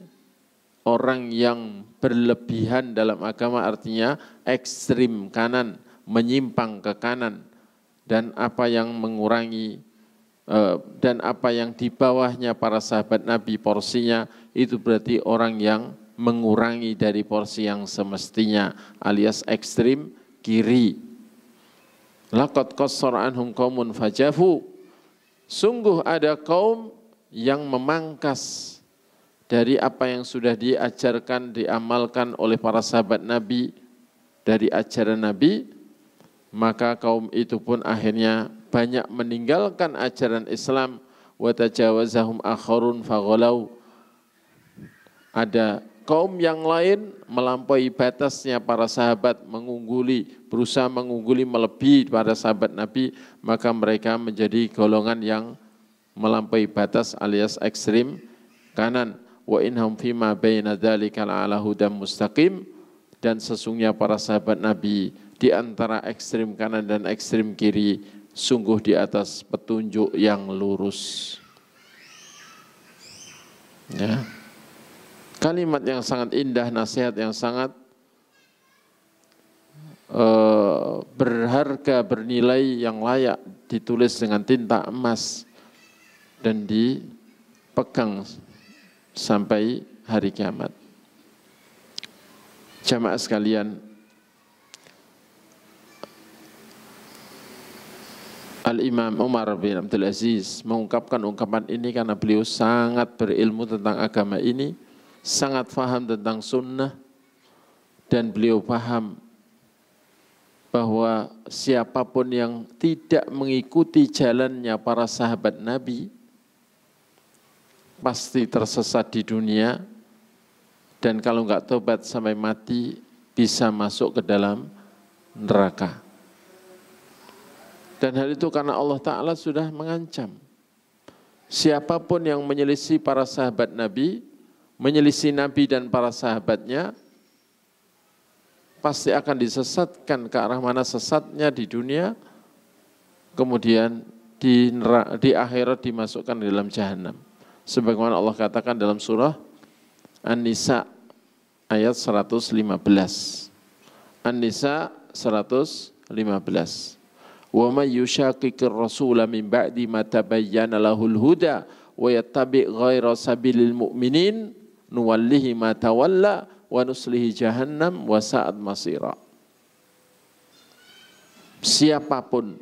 orang yang berlebihan dalam agama, artinya ekstrim kanan, menyimpang ke kanan, dan apa yang mengurangi dan apa yang di bawahnya para sahabat Nabi porsinya itu berarti orang yang mengurangi dari porsi yang semestinya alias ekstrim kiri. Laqad qassara anhum qaumun fajafu. Sungguh ada kaum yang memangkas dari apa yang sudah diajarkan, diamalkan oleh para sahabat Nabi dari ajaran Nabi, maka kaum itu pun akhirnya banyak meninggalkan ajaran Islam. Wa tajawazahum akharun faghalau. Ada kaum yang lain melampaui batasnya para sahabat, berusaha mengungguli melebihi para sahabat Nabi, maka mereka menjadi golongan yang melampaui batas alias ekstrim kanan. Wa inhum fima baina dzalika ala hudam mustaqim. Dan sesungguhnya para sahabat Nabi di antara ekstrim kanan dan ekstrim kiri sungguh di atas petunjuk yang lurus. Ya. Kalimat yang sangat indah, nasihat yang sangat berharga, bernilai, yang layak ditulis dengan tinta emas dan dipegang sampai hari kiamat. Jamaah sekalian, Al-Imam Umar bin Abdul Aziz mengungkapkan ungkapan ini karena beliau sangat berilmu tentang agama ini, sangat paham tentang sunnah, dan beliau paham bahwa siapapun yang tidak mengikuti jalannya para sahabat Nabi pasti tersesat di dunia, dan kalau enggak tobat sampai mati bisa masuk ke dalam neraka. Dan hal itu karena Allah Ta'ala sudah mengancam. Siapapun yang menyelisih para sahabat Nabi, menyelisih Nabi dan para sahabatnya, pasti akan disesatkan ke arah mana sesatnya di dunia, kemudian di akhirat dimasukkan di dalam jahanam. Sebagaimana Allah katakan dalam surah An-Nisa ayat 115. An-Nisa 115. Wa may yushaqiqir rasula min ba'di ma tabayyana lahul huda wa yattabi' ghaira sabilil mu'minin nuwallihi ma tawalla wa nuslihi jahannam wa sa'at masira. Siapapun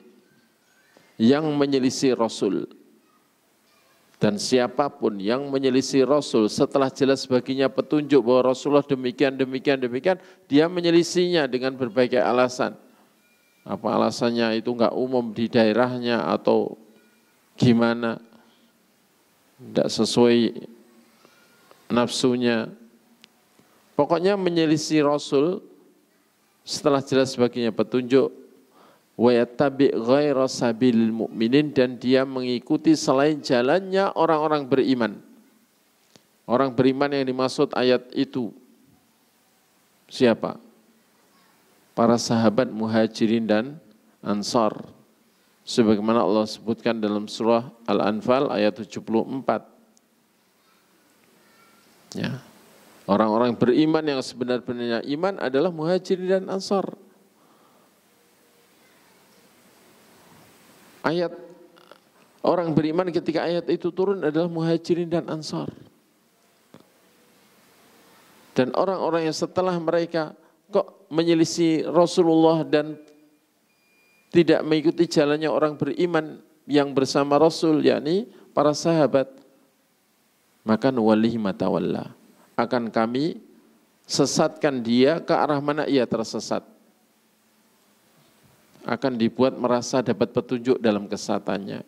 yang menyelisih Rasul, dan siapapun yang menyelisih Rasul setelah jelas baginya petunjuk bahwa Rasulullah demikian, dia menyelisihnya dengan berbagai alasan. Apa alasannya itu enggak umum di daerahnya atau gimana, tidak sesuai nafsunya. Pokoknya menyelisih Rasul setelah jelas baginya petunjuk, wa yattabi' ghaira sabilil mu'minin, dan dia mengikuti selain jalannya orang-orang beriman. Orang beriman yang dimaksud ayat itu siapa? Para sahabat Muhajirin dan Ansar. Sebagaimana Allah sebutkan dalam surah Al-Anfal ayat 74. Ya. Orang-orang beriman yang sebenar-benarnya iman adalah Muhajirin dan Ansar. Ayat orang beriman ketika ayat itu turun adalah Muhajirin dan Ansar. Dan orang-orang yang setelah mereka kok menyelisih Rasulullah dan tidak mengikuti jalannya orang beriman yang bersama Rasul, yakni para sahabat, maka nuwallihi ma tawalla, akan kami sesatkan dia ke arah mana ia tersesat. Akan dibuat merasa dapat petunjuk dalam kesesatannya.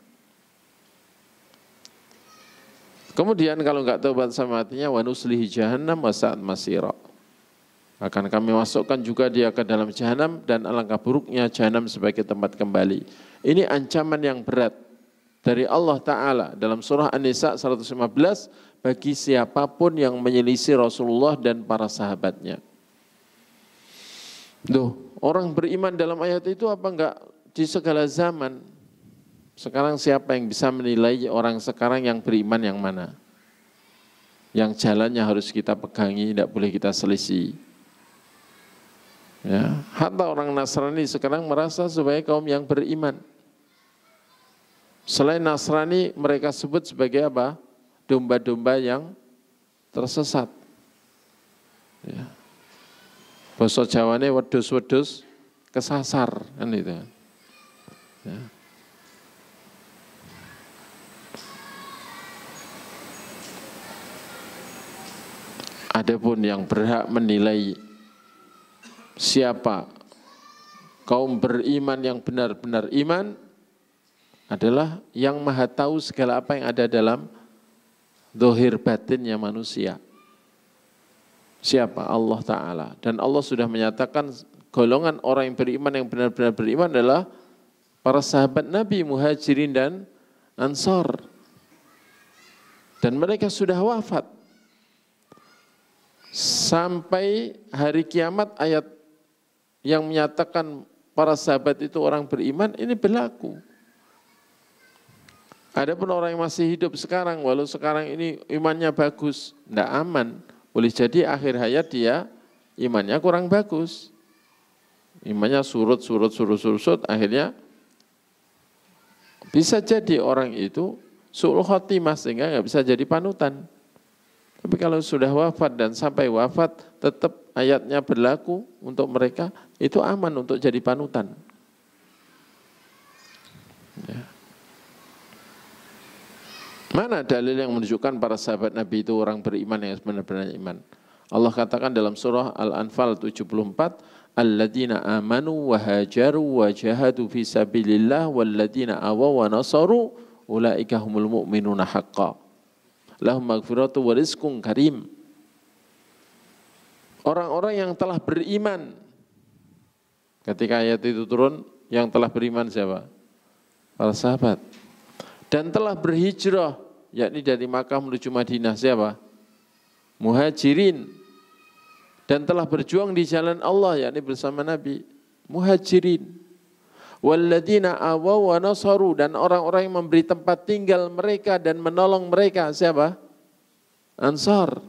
Kemudian kalau enggak taubat sama hatinya, wa nuslihi jahannam wa sa'at masira, akan kami masukkan juga dia ke dalam jahanam dan alangkah buruknya jahanam sebagai tempat kembali. Ini ancaman yang berat dari Allah Ta'ala dalam surah An-Nisa 115 bagi siapapun yang menyelisih Rasulullah dan para sahabatnya. Duh, orang beriman dalam ayat itu apa enggak di segala zaman? Sekarang siapa yang bisa menilai orang sekarang yang beriman yang mana? Yang jalannya harus kita pegangi, tidak boleh kita selisih. Ya, hatta orang Nasrani sekarang merasa sebagai kaum yang beriman. Selain Nasrani, mereka sebut sebagai apa? Domba-domba yang tersesat. Ya. Bahasa Jawane wedhus-wedhus kesasar, kan itu. Ya. Adapun yang berhak menilai siapa kaum beriman yang benar-benar iman adalah yang maha tahu segala apa yang ada dalam zahir batinnya manusia. Siapa? Allah Ta'ala. Dan Allah sudah menyatakan golongan orang yang beriman yang benar-benar beriman adalah para sahabat Nabi Muhajirin dan Ansar. Dan mereka sudah wafat. Sampai hari kiamat ayat yang menyatakan para sahabat itu orang beriman, ini berlaku. Adapun orang yang masih hidup sekarang, walau sekarang ini imannya bagus, tidak aman. Boleh jadi akhir hayat dia imannya kurang bagus. Imannya surut, akhirnya bisa jadi orang itu su'ul khotimah sehingga nggak bisa jadi panutan. Tapi kalau sudah wafat dan sampai wafat tetap ayatnya berlaku untuk mereka, itu aman untuk jadi panutan. Ya. Mana dalil yang menunjukkan para sahabat Nabi itu orang beriman yang benar-benar iman? Allah katakan dalam surah Al-Anfal 74, alladzina amanu wa hajaru wa jahadu fi sabilillah walladzina awaw wa nasaru ulaika humul mu'minuna haqqan. Lahum maghfiratu wa rizqun karim. Orang-orang yang telah beriman, ketika ayat itu turun, yang telah beriman siapa? Para sahabat. Dan telah berhijrah, yakni dari Makkah menuju Madinah siapa? Muhajirin. Dan telah berjuang di jalan Allah, yakni bersama Nabi. Muhajirin. Walladzina awaw wa nasaru, dan orang-orang yang memberi tempat tinggal mereka dan menolong mereka siapa? Ansar.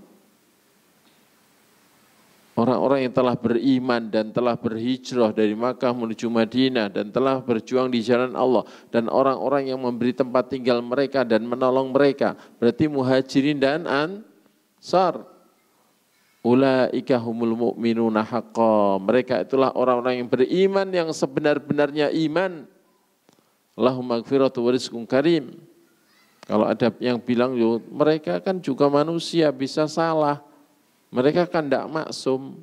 Orang-orang yang telah beriman dan telah berhijrah dari Makkah menuju Madinah dan telah berjuang di jalan Allah dan orang-orang yang memberi tempat tinggal mereka dan menolong mereka, berarti Muhajirin dan Ansar. Ulaika humul mu'minuna haqqan. Mereka itulah orang-orang yang beriman yang sebenar-benarnya iman. Lahum maghfiratu wa rizqun karim. Kalau ada yang bilang, mereka kan juga manusia, bisa salah. Mereka kan tidak maksum.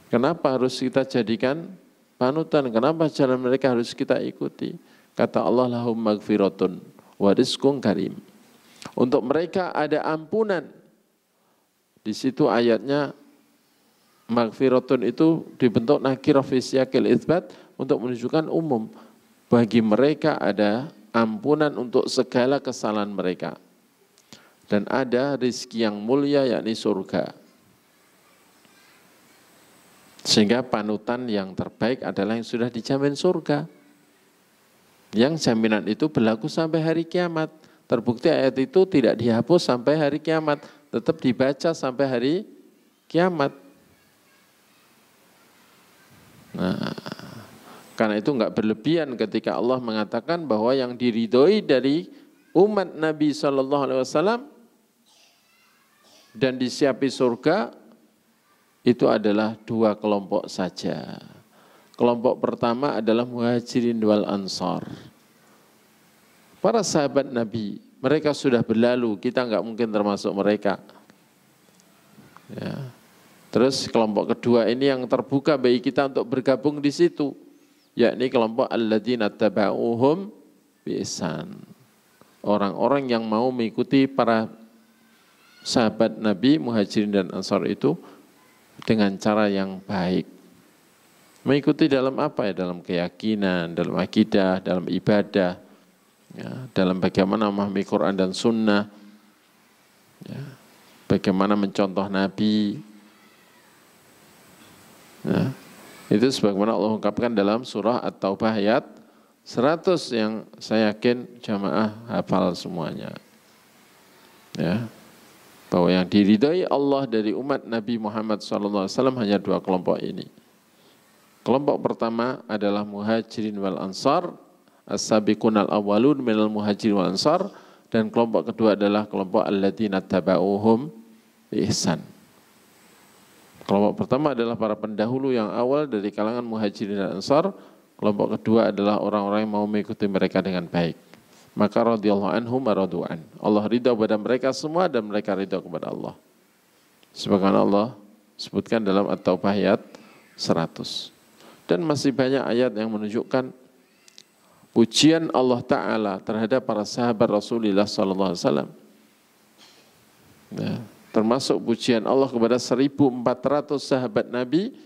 Kenapa harus kita jadikan panutan? Kenapa jalan mereka harus kita ikuti? Kata Allah, lahum maghfiratun wa rizqun karim. Untuk mereka ada ampunan. Di situ ayatnya maghfiratun itu dibentuk nakirah fi siyaqil itsbat untuk menunjukkan umum. Bagi mereka ada ampunan untuk segala kesalahan mereka. Dan ada rizki yang mulia yakni surga. Sehingga panutan yang terbaik adalah yang sudah dijamin surga. Yang jaminan itu berlaku sampai hari kiamat. Terbukti ayat itu tidak dihapus sampai hari kiamat, tetap dibaca sampai hari kiamat. Nah, karena itu enggak berlebihan ketika Allah mengatakan bahwa yang diridhoi dari umat Nabi SAW dan disiapi surga itu adalah dua kelompok saja. Kelompok pertama adalah Muhajirin wal Ansar. Para sahabat Nabi, mereka sudah berlalu, kita enggak mungkin termasuk mereka. Ya. Terus kelompok kedua ini yang terbuka bagi kita untuk bergabung di situ, yakni kelompok alladzina tabauhum bi ihsan. Orang-orang yang mau mengikuti para sahabat Nabi Muhajirin dan Ansar itu dengan cara yang baik. Mengikuti dalam apa ya? Dalam keyakinan, dalam akidah, dalam ibadah, ya, dalam bagaimana memahami Quran dan Sunnah, ya, bagaimana mencontoh Nabi. Ya, itu sebagaimana Allah ungkapkan dalam surah At-Taubah ayat 100 yang saya yakin jamaah hafal semuanya. Ya, bahwa yang diridhai Allah dari umat Nabi Muhammad SAW hanya dua kelompok ini. Kelompok pertama adalah Muhajirin wal Ansar, as-sabiqunal awwalun minal muhajirin wal ansar, dan kelompok kedua adalah kelompok alladzina tabauhum bi ihsan. Kelompok pertama adalah para pendahulu yang awal dari kalangan Muhajirin dan Ansar. Kelompok kedua adalah orang-orang yang mau mengikuti mereka dengan baik. Maka radhiyallahu anhum wa radu'an. Allah ridha kepada mereka semua dan mereka ridha kepada Allah. Sebagaimana Allah sebutkan dalam At-Taubah ayat 100. Dan masih banyak ayat yang menunjukkan pujian Allah Ta'ala terhadap para sahabat Rasulullah SAW. Ya, termasuk pujian Allah kepada 1.400 sahabat Nabi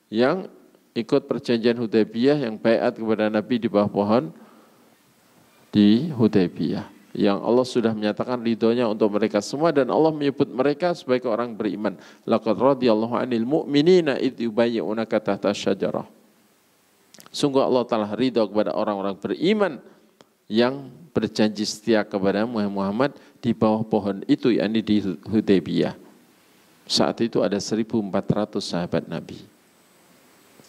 yang ikut perjanjian Hudaybiyah, yang baiat kepada Nabi di bawah pohon di Hudaybiyah, yang Allah sudah menyatakan ridhonya untuk mereka semua, dan Allah menyebut mereka sebagai orang beriman. Laqad radiyallahu 'anil mu'minina idh yubayyi'unaka tahta syajarah. Sungguh Allah telah ridha kepada orang-orang beriman yang berjanji setia kepada Muhammad di bawah pohon itu, yakni di Hudaybiyah. Saat itu ada 1.400 sahabat Nabi.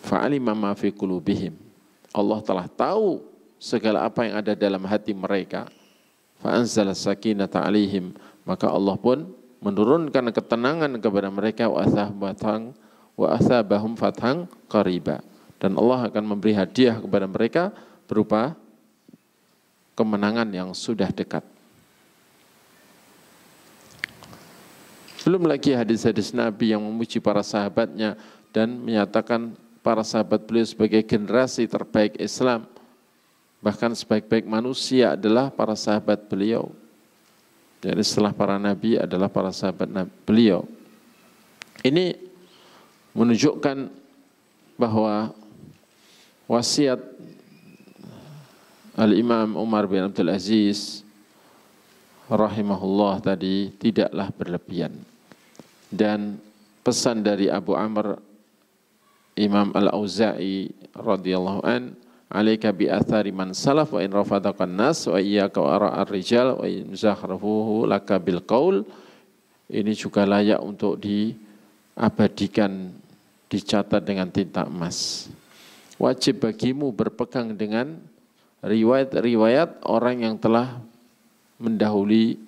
Fa'alima ma fi qulubihim. Allah telah tahu segala apa yang ada dalam hati mereka. Fa'anzala sakinata 'alaihim. Maka Allah pun menurunkan ketenangan kepada mereka, wa asabahum fathang qariba. Dan Allah akan memberi hadiah kepada mereka berupa kemenangan yang sudah dekat. Belum lagi hadis-hadis Nabi yang memuji para sahabatnya dan menyatakan para sahabat beliau sebagai generasi terbaik Islam. Bahkan sebaik-baik manusia adalah para sahabat beliau. Jadi setelah para Nabi adalah para sahabat beliau. Ini menunjukkan bahwa wasiat Al-Imam Umar bin Abdul Aziz rahimahullah tadi tidaklah berlebihan. Dan pesan dari Abu Amr Imam Al-Auza'i radhiyallahu an, alaika bi athari man salaf wa in rafadaka nas wa iyyaka wa ara'ar rijal wa in zakhrafuhu laka bil qaul. Ini juga layak untuk diabadikan, dicatat dengan tinta emas. Wajib bagimu berpegang dengan riwayat-riwayat orang yang telah mendahului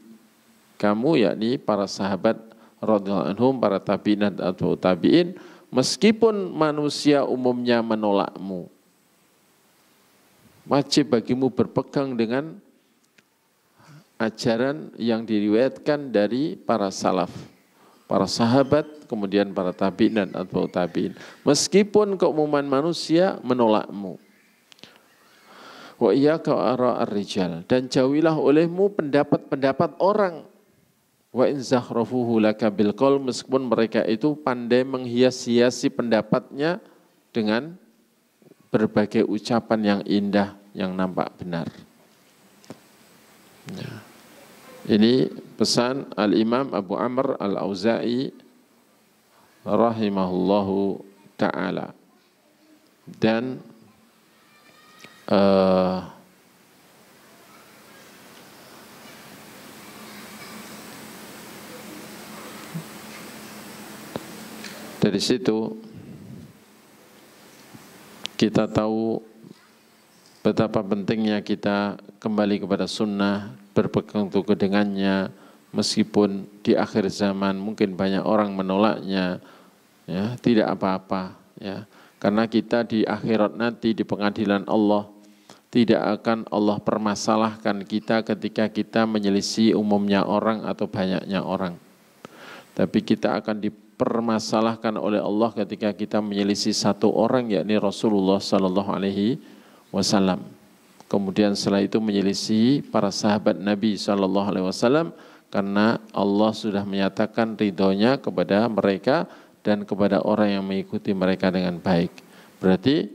kamu, yakni para sahabat radhiyallahu anhum, para tabi'in atau tabi'in, meskipun manusia umumnya menolakmu. Wajib bagimu berpegang dengan ajaran yang diriwayatkan dari para salaf, para sahabat, kemudian para tabi'in dan atba'ut tabi'in, meskipun keumuman manusia menolakmu. Wa iyyaka ara'ar rijal, dan jauhilah olehmu pendapat-pendapat orang. Wa in zakhrafuhu laka bil qaul, meskipun mereka itu pandai menghias-hiasi pendapatnya dengan berbagai ucapan yang indah yang nampak benar. Ya. Ini pesan Al-Imam Abu Amr Al-Auza'i rahimahullahu ta'ala. Dan Dari situ kita tahu betapa pentingnya kita kembali kepada sunnah, berpegang teguh dengannya, meskipun di akhir zaman mungkin banyak orang menolaknya, ya tidak apa-apa, ya karena kita di akhirat nanti di pengadilan Allah tidak akan Allah permasalahkan kita ketika kita menyelisih umumnya orang atau banyaknya orang, tapi kita akan dipermasalahkan oleh Allah ketika kita menyelisih satu orang, yakni Rasulullah Sallallahu Alaihi Wasallam. Kemudian setelah itu menyelisih para sahabat Nabi Sallallahu Alaihi Wasallam, karena Allah sudah menyatakan ridhonya kepada mereka dan kepada orang yang mengikuti mereka dengan baik. Berarti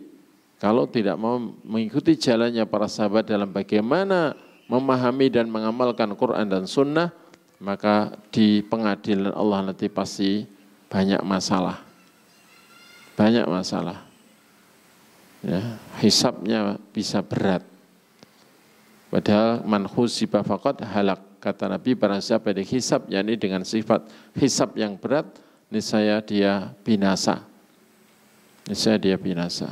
kalau tidak mau mengikuti jalannya para sahabat dalam bagaimana memahami dan mengamalkan Quran dan Sunnah, maka di pengadilan Allah nanti pasti banyak masalah. Banyak masalah. Ya, hisabnya bisa berat. Padahal man khusiba faqad halak, kata Nabi, barang siapa dihisab, yakni dengan sifat hisab yang berat, niscaya dia binasa. Niscaya dia binasa.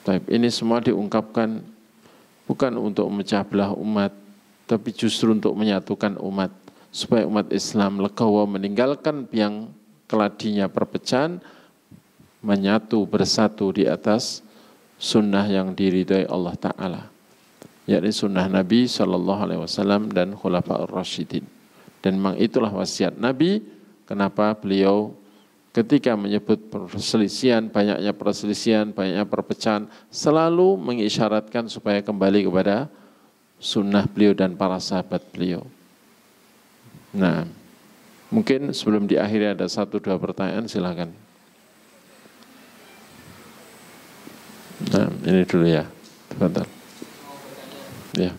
Baik, ini semua diungkapkan bukan untuk memecah belah umat, tapi justru untuk menyatukan umat, supaya umat Islam legowo meninggalkan biang keladinya perpecahan, menyatu bersatu di atas sunnah yang diridhai Allah Ta'ala, yakni sunnah Nabi SAW dan Khulafaur Rasyidin. Dan memang itulah wasiat Nabi, kenapa beliau ketika menyebut perselisihan, banyaknya perpecahan, selalu mengisyaratkan supaya kembali kepada sunnah beliau dan para sahabat beliau. Nah, mungkin sebelum diakhiri ada 1-2 pertanyaan, silakan. Nah, ini dulu ya. Bentar. Ya.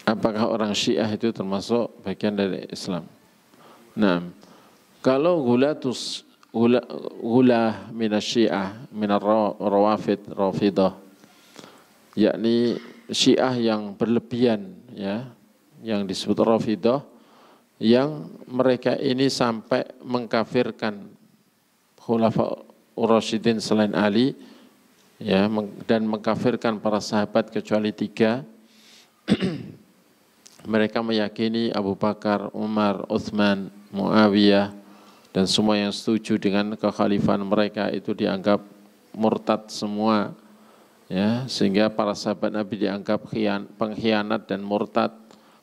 Apakah orang Syiah itu termasuk bagian dari Islam? Nah, kalau gulah minasyiah, minar rawafid, rafidah, yakni Syiah yang berlebihan, ya, yang disebut rafidah, yang mereka ini sampai mengkafirkan Khulafaur Rasyidin selain Ali, ya, dan mengkafirkan para sahabat kecuali 3. Mereka meyakini Abu Bakar, Umar, Utsman, Muawiyah dan semua yang setuju dengan kekhalifahan mereka itu dianggap murtad semua, ya, sehingga para sahabat Nabi dianggap pengkhianat dan murtad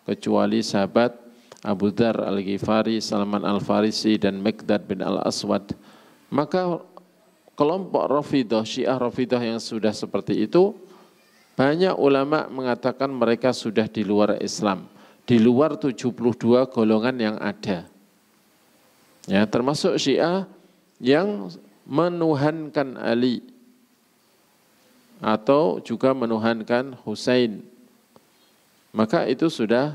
kecuali sahabat Abu Dzar Al-Ghifari, Salman Al-Farisi dan Miqdad bin Al-Aswad. Maka kelompok Rafidah, Syiah Rafidah yang sudah seperti itu, banyak ulama mengatakan mereka sudah di luar Islam, di luar 72 golongan yang ada. Ya, termasuk Syiah yang menuhankan Ali atau juga menuhankan Husain. Maka itu sudah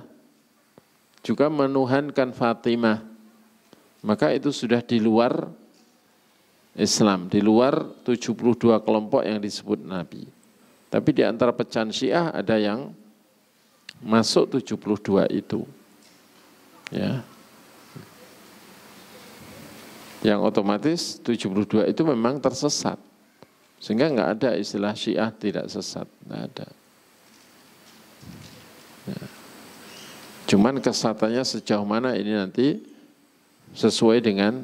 juga menuhankan Fatimah. Maka itu sudah di luar Islam, di luar 72 kelompok yang disebut Nabi. Tapi di antara pecahan Syiah ada yang masuk 72 itu. Ya. Yang otomatis 72 itu memang tersesat. Sehingga enggak ada istilah Syiah tidak sesat, enggak ada. Ya. Cuman kesesatannya sejauh mana ini nanti sesuai dengan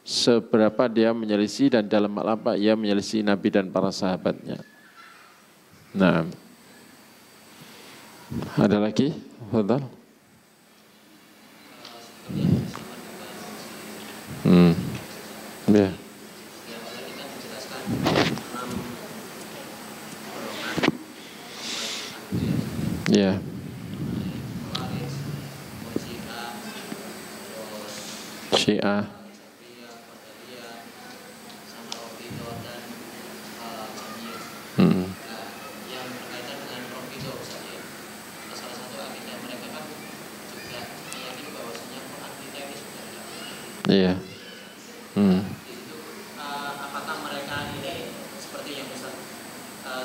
seberapa dia menyelisih dan dalam hal apa ia menyelisih Nabi dan para sahabatnya. Nah, ada lagi? Betul? Ya. Ya. Syiah. Iya. Apakah mereka ini seperti yang Ustaz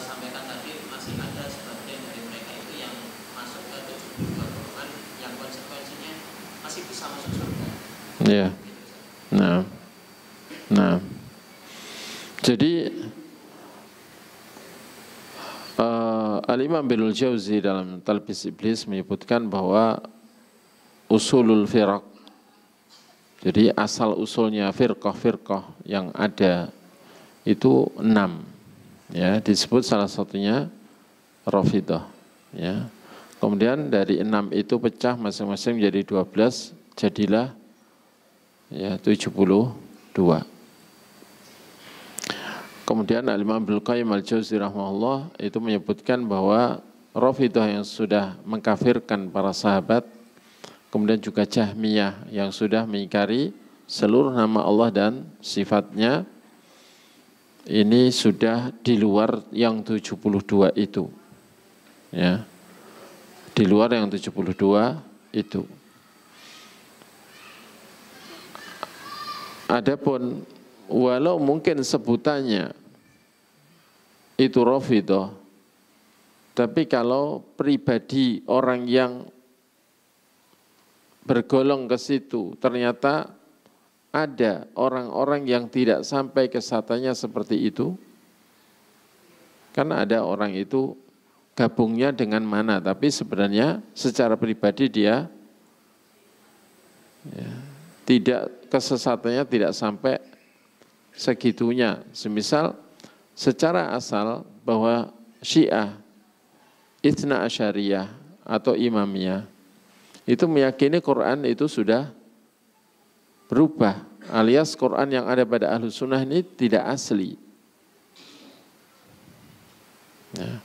sampaikan tadi, masih ada sebagian dari mereka itu yang masuk ke 72 golongan yang konsekuensinya masih Ya. Nah. Jadi Al-Imam Ibnul Jauzi dalam Talbis Iblis menyebutkan bahwa usulul firaq, jadi asal usulnya firqah yang ada itu 6, ya, disebut salah satunya Rafidhah, ya. Kemudian dari 6 itu pecah masing-masing menjadi 12, jadilah ya 72. Kemudian Al-Imam Ibnu Qayyim Al-Jauzi rahimahullah itu menyebutkan bahwa Rafidhah yang sudah mengkafirkan para sahabat, kemudian juga Jahmiyah yang sudah mengingkari seluruh nama Allah dan sifatnya, ini sudah di luar yang 72 itu, ya, di luar yang 72 itu. Adapun walau mungkin sebutannya itu Rafidhah, tapi kalau pribadi orang yang bergolong ke situ ternyata ada orang-orang yang tidak sampai kesatannya seperti itu, karena ada orang itu gabungnya dengan mana, tapi sebenarnya secara pribadi dia ya, tidak, kesesatannya tidak sampai segitunya. Semisal secara asal bahwa Syiah, Itsna Asyariyah atau Imamiyah itu meyakini Quran itu sudah berubah, alias Quran yang ada pada Ahlus Sunnah ini tidak asli. Ya.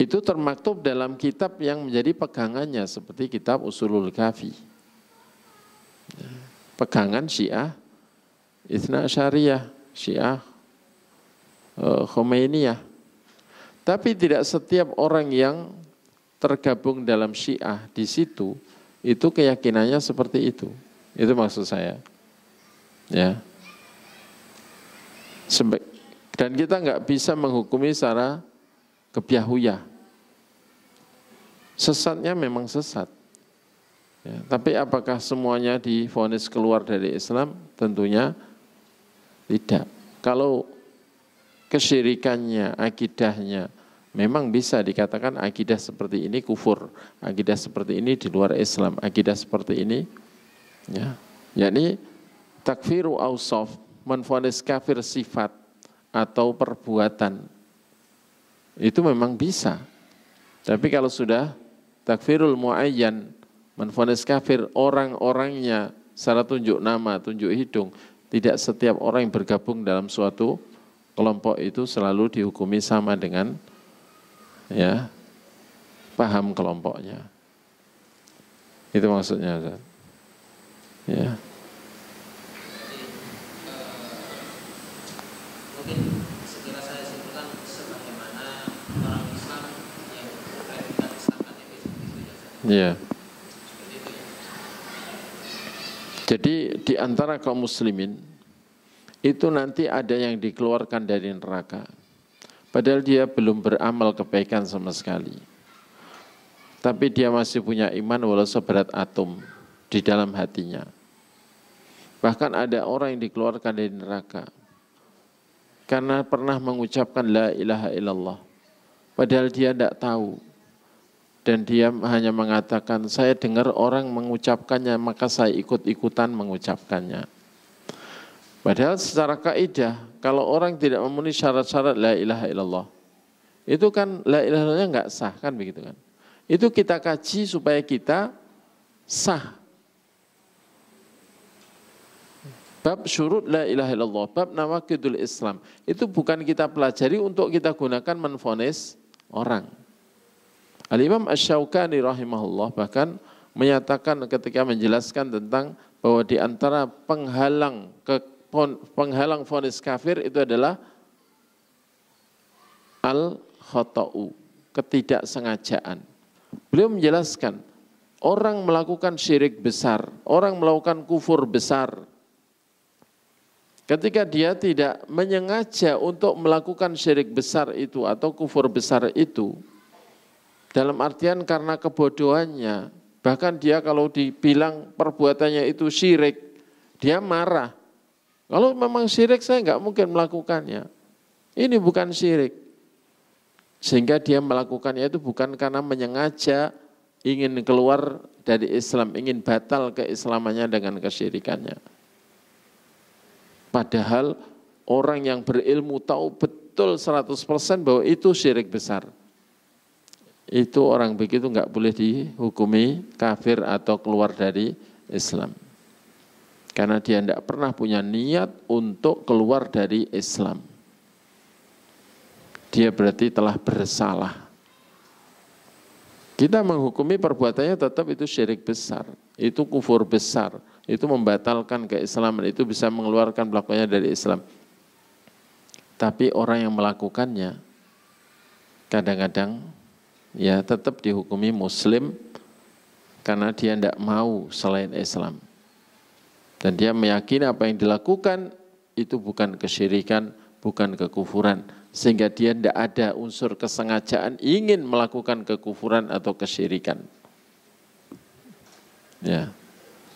Itu termaktub dalam kitab yang menjadi pegangannya seperti kitab Ushulul Kafi. Ya. Pegangan Syiah, Itsna Asyariyah, Syiah Khomeiniyah. Tapi tidak setiap orang yang tergabung dalam Syiah di situ itu keyakinannya seperti itu. Itu maksud saya. Ya. Dan kita nggak bisa menghukumi secara kebiahuyah. Sesatnya memang sesat. Ya, tapi apakah semuanya divonis keluar dari Islam? Tentunya tidak. Kalau kesyirikannya, akidahnya memang bisa dikatakan akidah seperti ini kufur, akidah seperti ini di luar Islam, akidah seperti ini, ya, yakni takfiru awsaf, menvonis kafir sifat atau perbuatan, itu memang bisa. Tapi kalau sudah takfirul muayyan, menvonis kafir orang-orangnya secara tunjuk nama, tunjuk hidung, tidak setiap orang yang bergabung dalam suatu kelompok itu selalu dihukumi sama dengan ya paham kelompoknya. Itu maksudnya, Ustaz. Ya. Mungkin sekira saya simpulkan sebagaimana orang Islam yang terkait dengan Islam KTP seperti itu. Iya. Jadi di antara kaum muslimin itu nanti ada yang dikeluarkan dari neraka, padahal dia belum beramal kebaikan sama sekali. Tapi dia masih punya iman walau seberat atom di dalam hatinya. Bahkan ada orang yang dikeluarkan dari neraka karena pernah mengucapkan la ilaha illallah, padahal dia tidak tahu. Dan dia hanya mengatakan, saya dengar orang mengucapkannya, maka saya ikut-ikutan mengucapkannya. Padahal secara kaidah, kalau orang tidak memenuhi syarat-syarat la ilaha illallah, itu kan la ilaha illallahnya enggak sah, kan begitu kan? Itu kita kaji supaya kita sah. Bab syurut la ilaha illallah, bab nawaqidul Islam, itu bukan kita pelajari untuk kita gunakan menvonis orang. Al-Imam Asy-Syaukani rahimahullah bahkan menyatakan ketika menjelaskan tentang bahwa di antara penghalang vonis kafir itu adalah al-khata'u, ketidaksengajaan. Beliau menjelaskan orang melakukan syirik besar, orang melakukan kufur besar, ketika dia tidak menyengaja untuk melakukan syirik besar itu atau kufur besar itu, dalam artian karena kebodohannya, bahkan dia kalau dibilang perbuatannya itu syirik, dia marah. Kalau memang syirik saya nggak mungkin melakukannya. Ini bukan syirik. Sehingga dia melakukannya itu bukan karena menyengaja ingin keluar dari Islam, ingin batal keislamannya dengan kesyirikannya. Padahal orang yang berilmu tahu betul 100% bahwa itu syirik besar. Itu orang begitu nggak boleh dihukumi kafir atau keluar dari Islam. Karena dia tidak pernah punya niat untuk keluar dari Islam. Dia berarti telah bersalah. Kita menghukumi perbuatannya tetap itu syirik besar, itu kufur besar, itu membatalkan keislaman, itu bisa mengeluarkan pelakunya dari Islam. Tapi orang yang melakukannya kadang-kadang ya tetap dihukumi muslim karena dia tidak mau selain Islam. Dan dia meyakini apa yang dilakukan itu bukan kesyirikan, bukan kekufuran. Sehingga dia tidak ada unsur kesengajaan ingin melakukan kekufuran atau kesyirikan. Ya.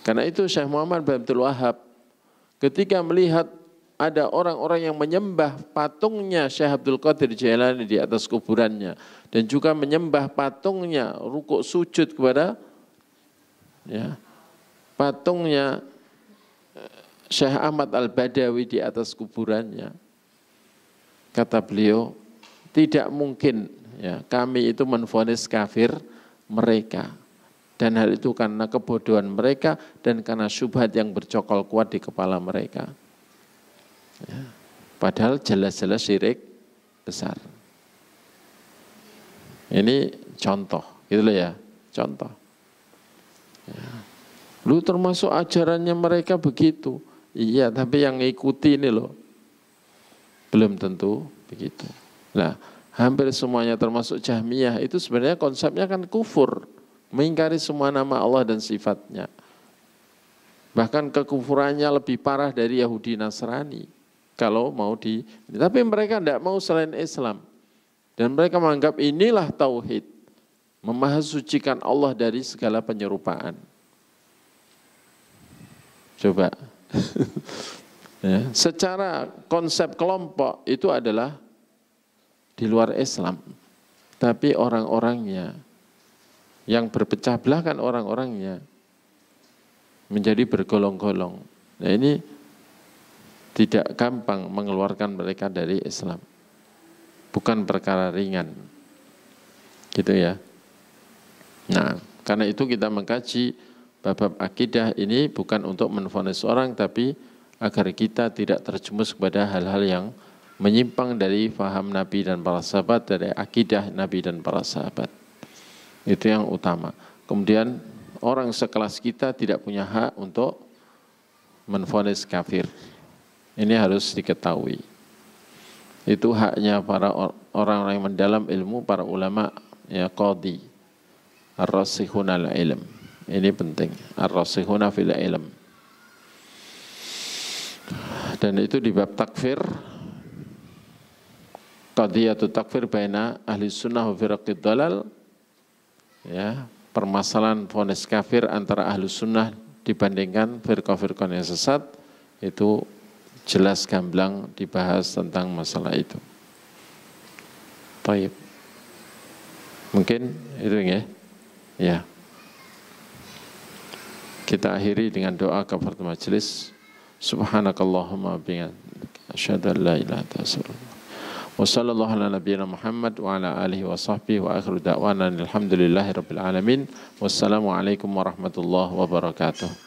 Karena itu Syekh Muhammad bin Abdul Wahab ketika melihat ada orang-orang yang menyembah patungnya Syekh Abdul Qadir Jailani di atas kuburannya dan juga menyembah patungnya, rukuk sujud kepada ya, patungnya Syekh Ahmad Al-Badawi di atas kuburannya. Kata beliau, tidak mungkin ya, kami itu menvonis kafir mereka. Dan hal itu karena kebodohan mereka dan karena syubhat yang bercokol kuat di kepala mereka. Ya, padahal jelas-jelas syirik besar. Ini contoh, gitu loh ya, contoh. Ya. Lu termasuk ajarannya mereka begitu. Iya, tapi yang ngikuti ini loh. Belum tentu begitu. Nah, hampir semuanya termasuk Jahmiyah itu sebenarnya konsepnya kan kufur, mengingkari semua nama Allah dan sifatnya. Bahkan kekufurannya lebih parah dari Yahudi Nasrani. Kalau mau tapi mereka tidak mau selain Islam. Dan mereka menganggap inilah tauhid, memahasucikan Allah dari segala penyerupaan. Coba. Ya, secara konsep kelompok itu adalah di luar Islam, tapi orang-orangnya yang berpecah belah kan orang-orangnya menjadi bergolong-golong. Nah ini tidak gampang mengeluarkan mereka dari Islam, bukan perkara ringan, gitu ya. Nah karena itu kita mengkaji bab akidah ini bukan untuk menvonis orang, tapi agar kita tidak terjumus kepada hal-hal yang menyimpang dari faham Nabi dan para sahabat, dari akidah Nabi dan para sahabat. Itu yang utama. Kemudian orang sekelas kita tidak punya hak untuk menvonis kafir. Ini harus diketahui. Itu haknya para orang-orang yang mendalam ilmu, para ulama, ya qadhi, ar-rasikhuna al-ilm. Ini penting, ar-rasikhuna fil ilm. Dan itu di bab takfir, qadhiyatut takfir baina ahli sunnah wa firaqid dalal, ya, permasalahan vonis kafir antara ahli sunnah dibandingkan firqah-firqah yang sesat, itu jelas gamblang dibahas tentang masalah itu. Baik. Mungkin itu ya. Kita akhiri dengan doa kafaratul majelis. Subhanakallahumma bihamdika asyhadu an la ilaha illa anta astaghfiruka wa sallallahu ala nabiyyina Muhammad wa ala alihi wa sahbihi wa akhiru da'wana alhamdulillahi rabbil alamin. Wassalamu alaikum warahmatullahi wabarakatuh.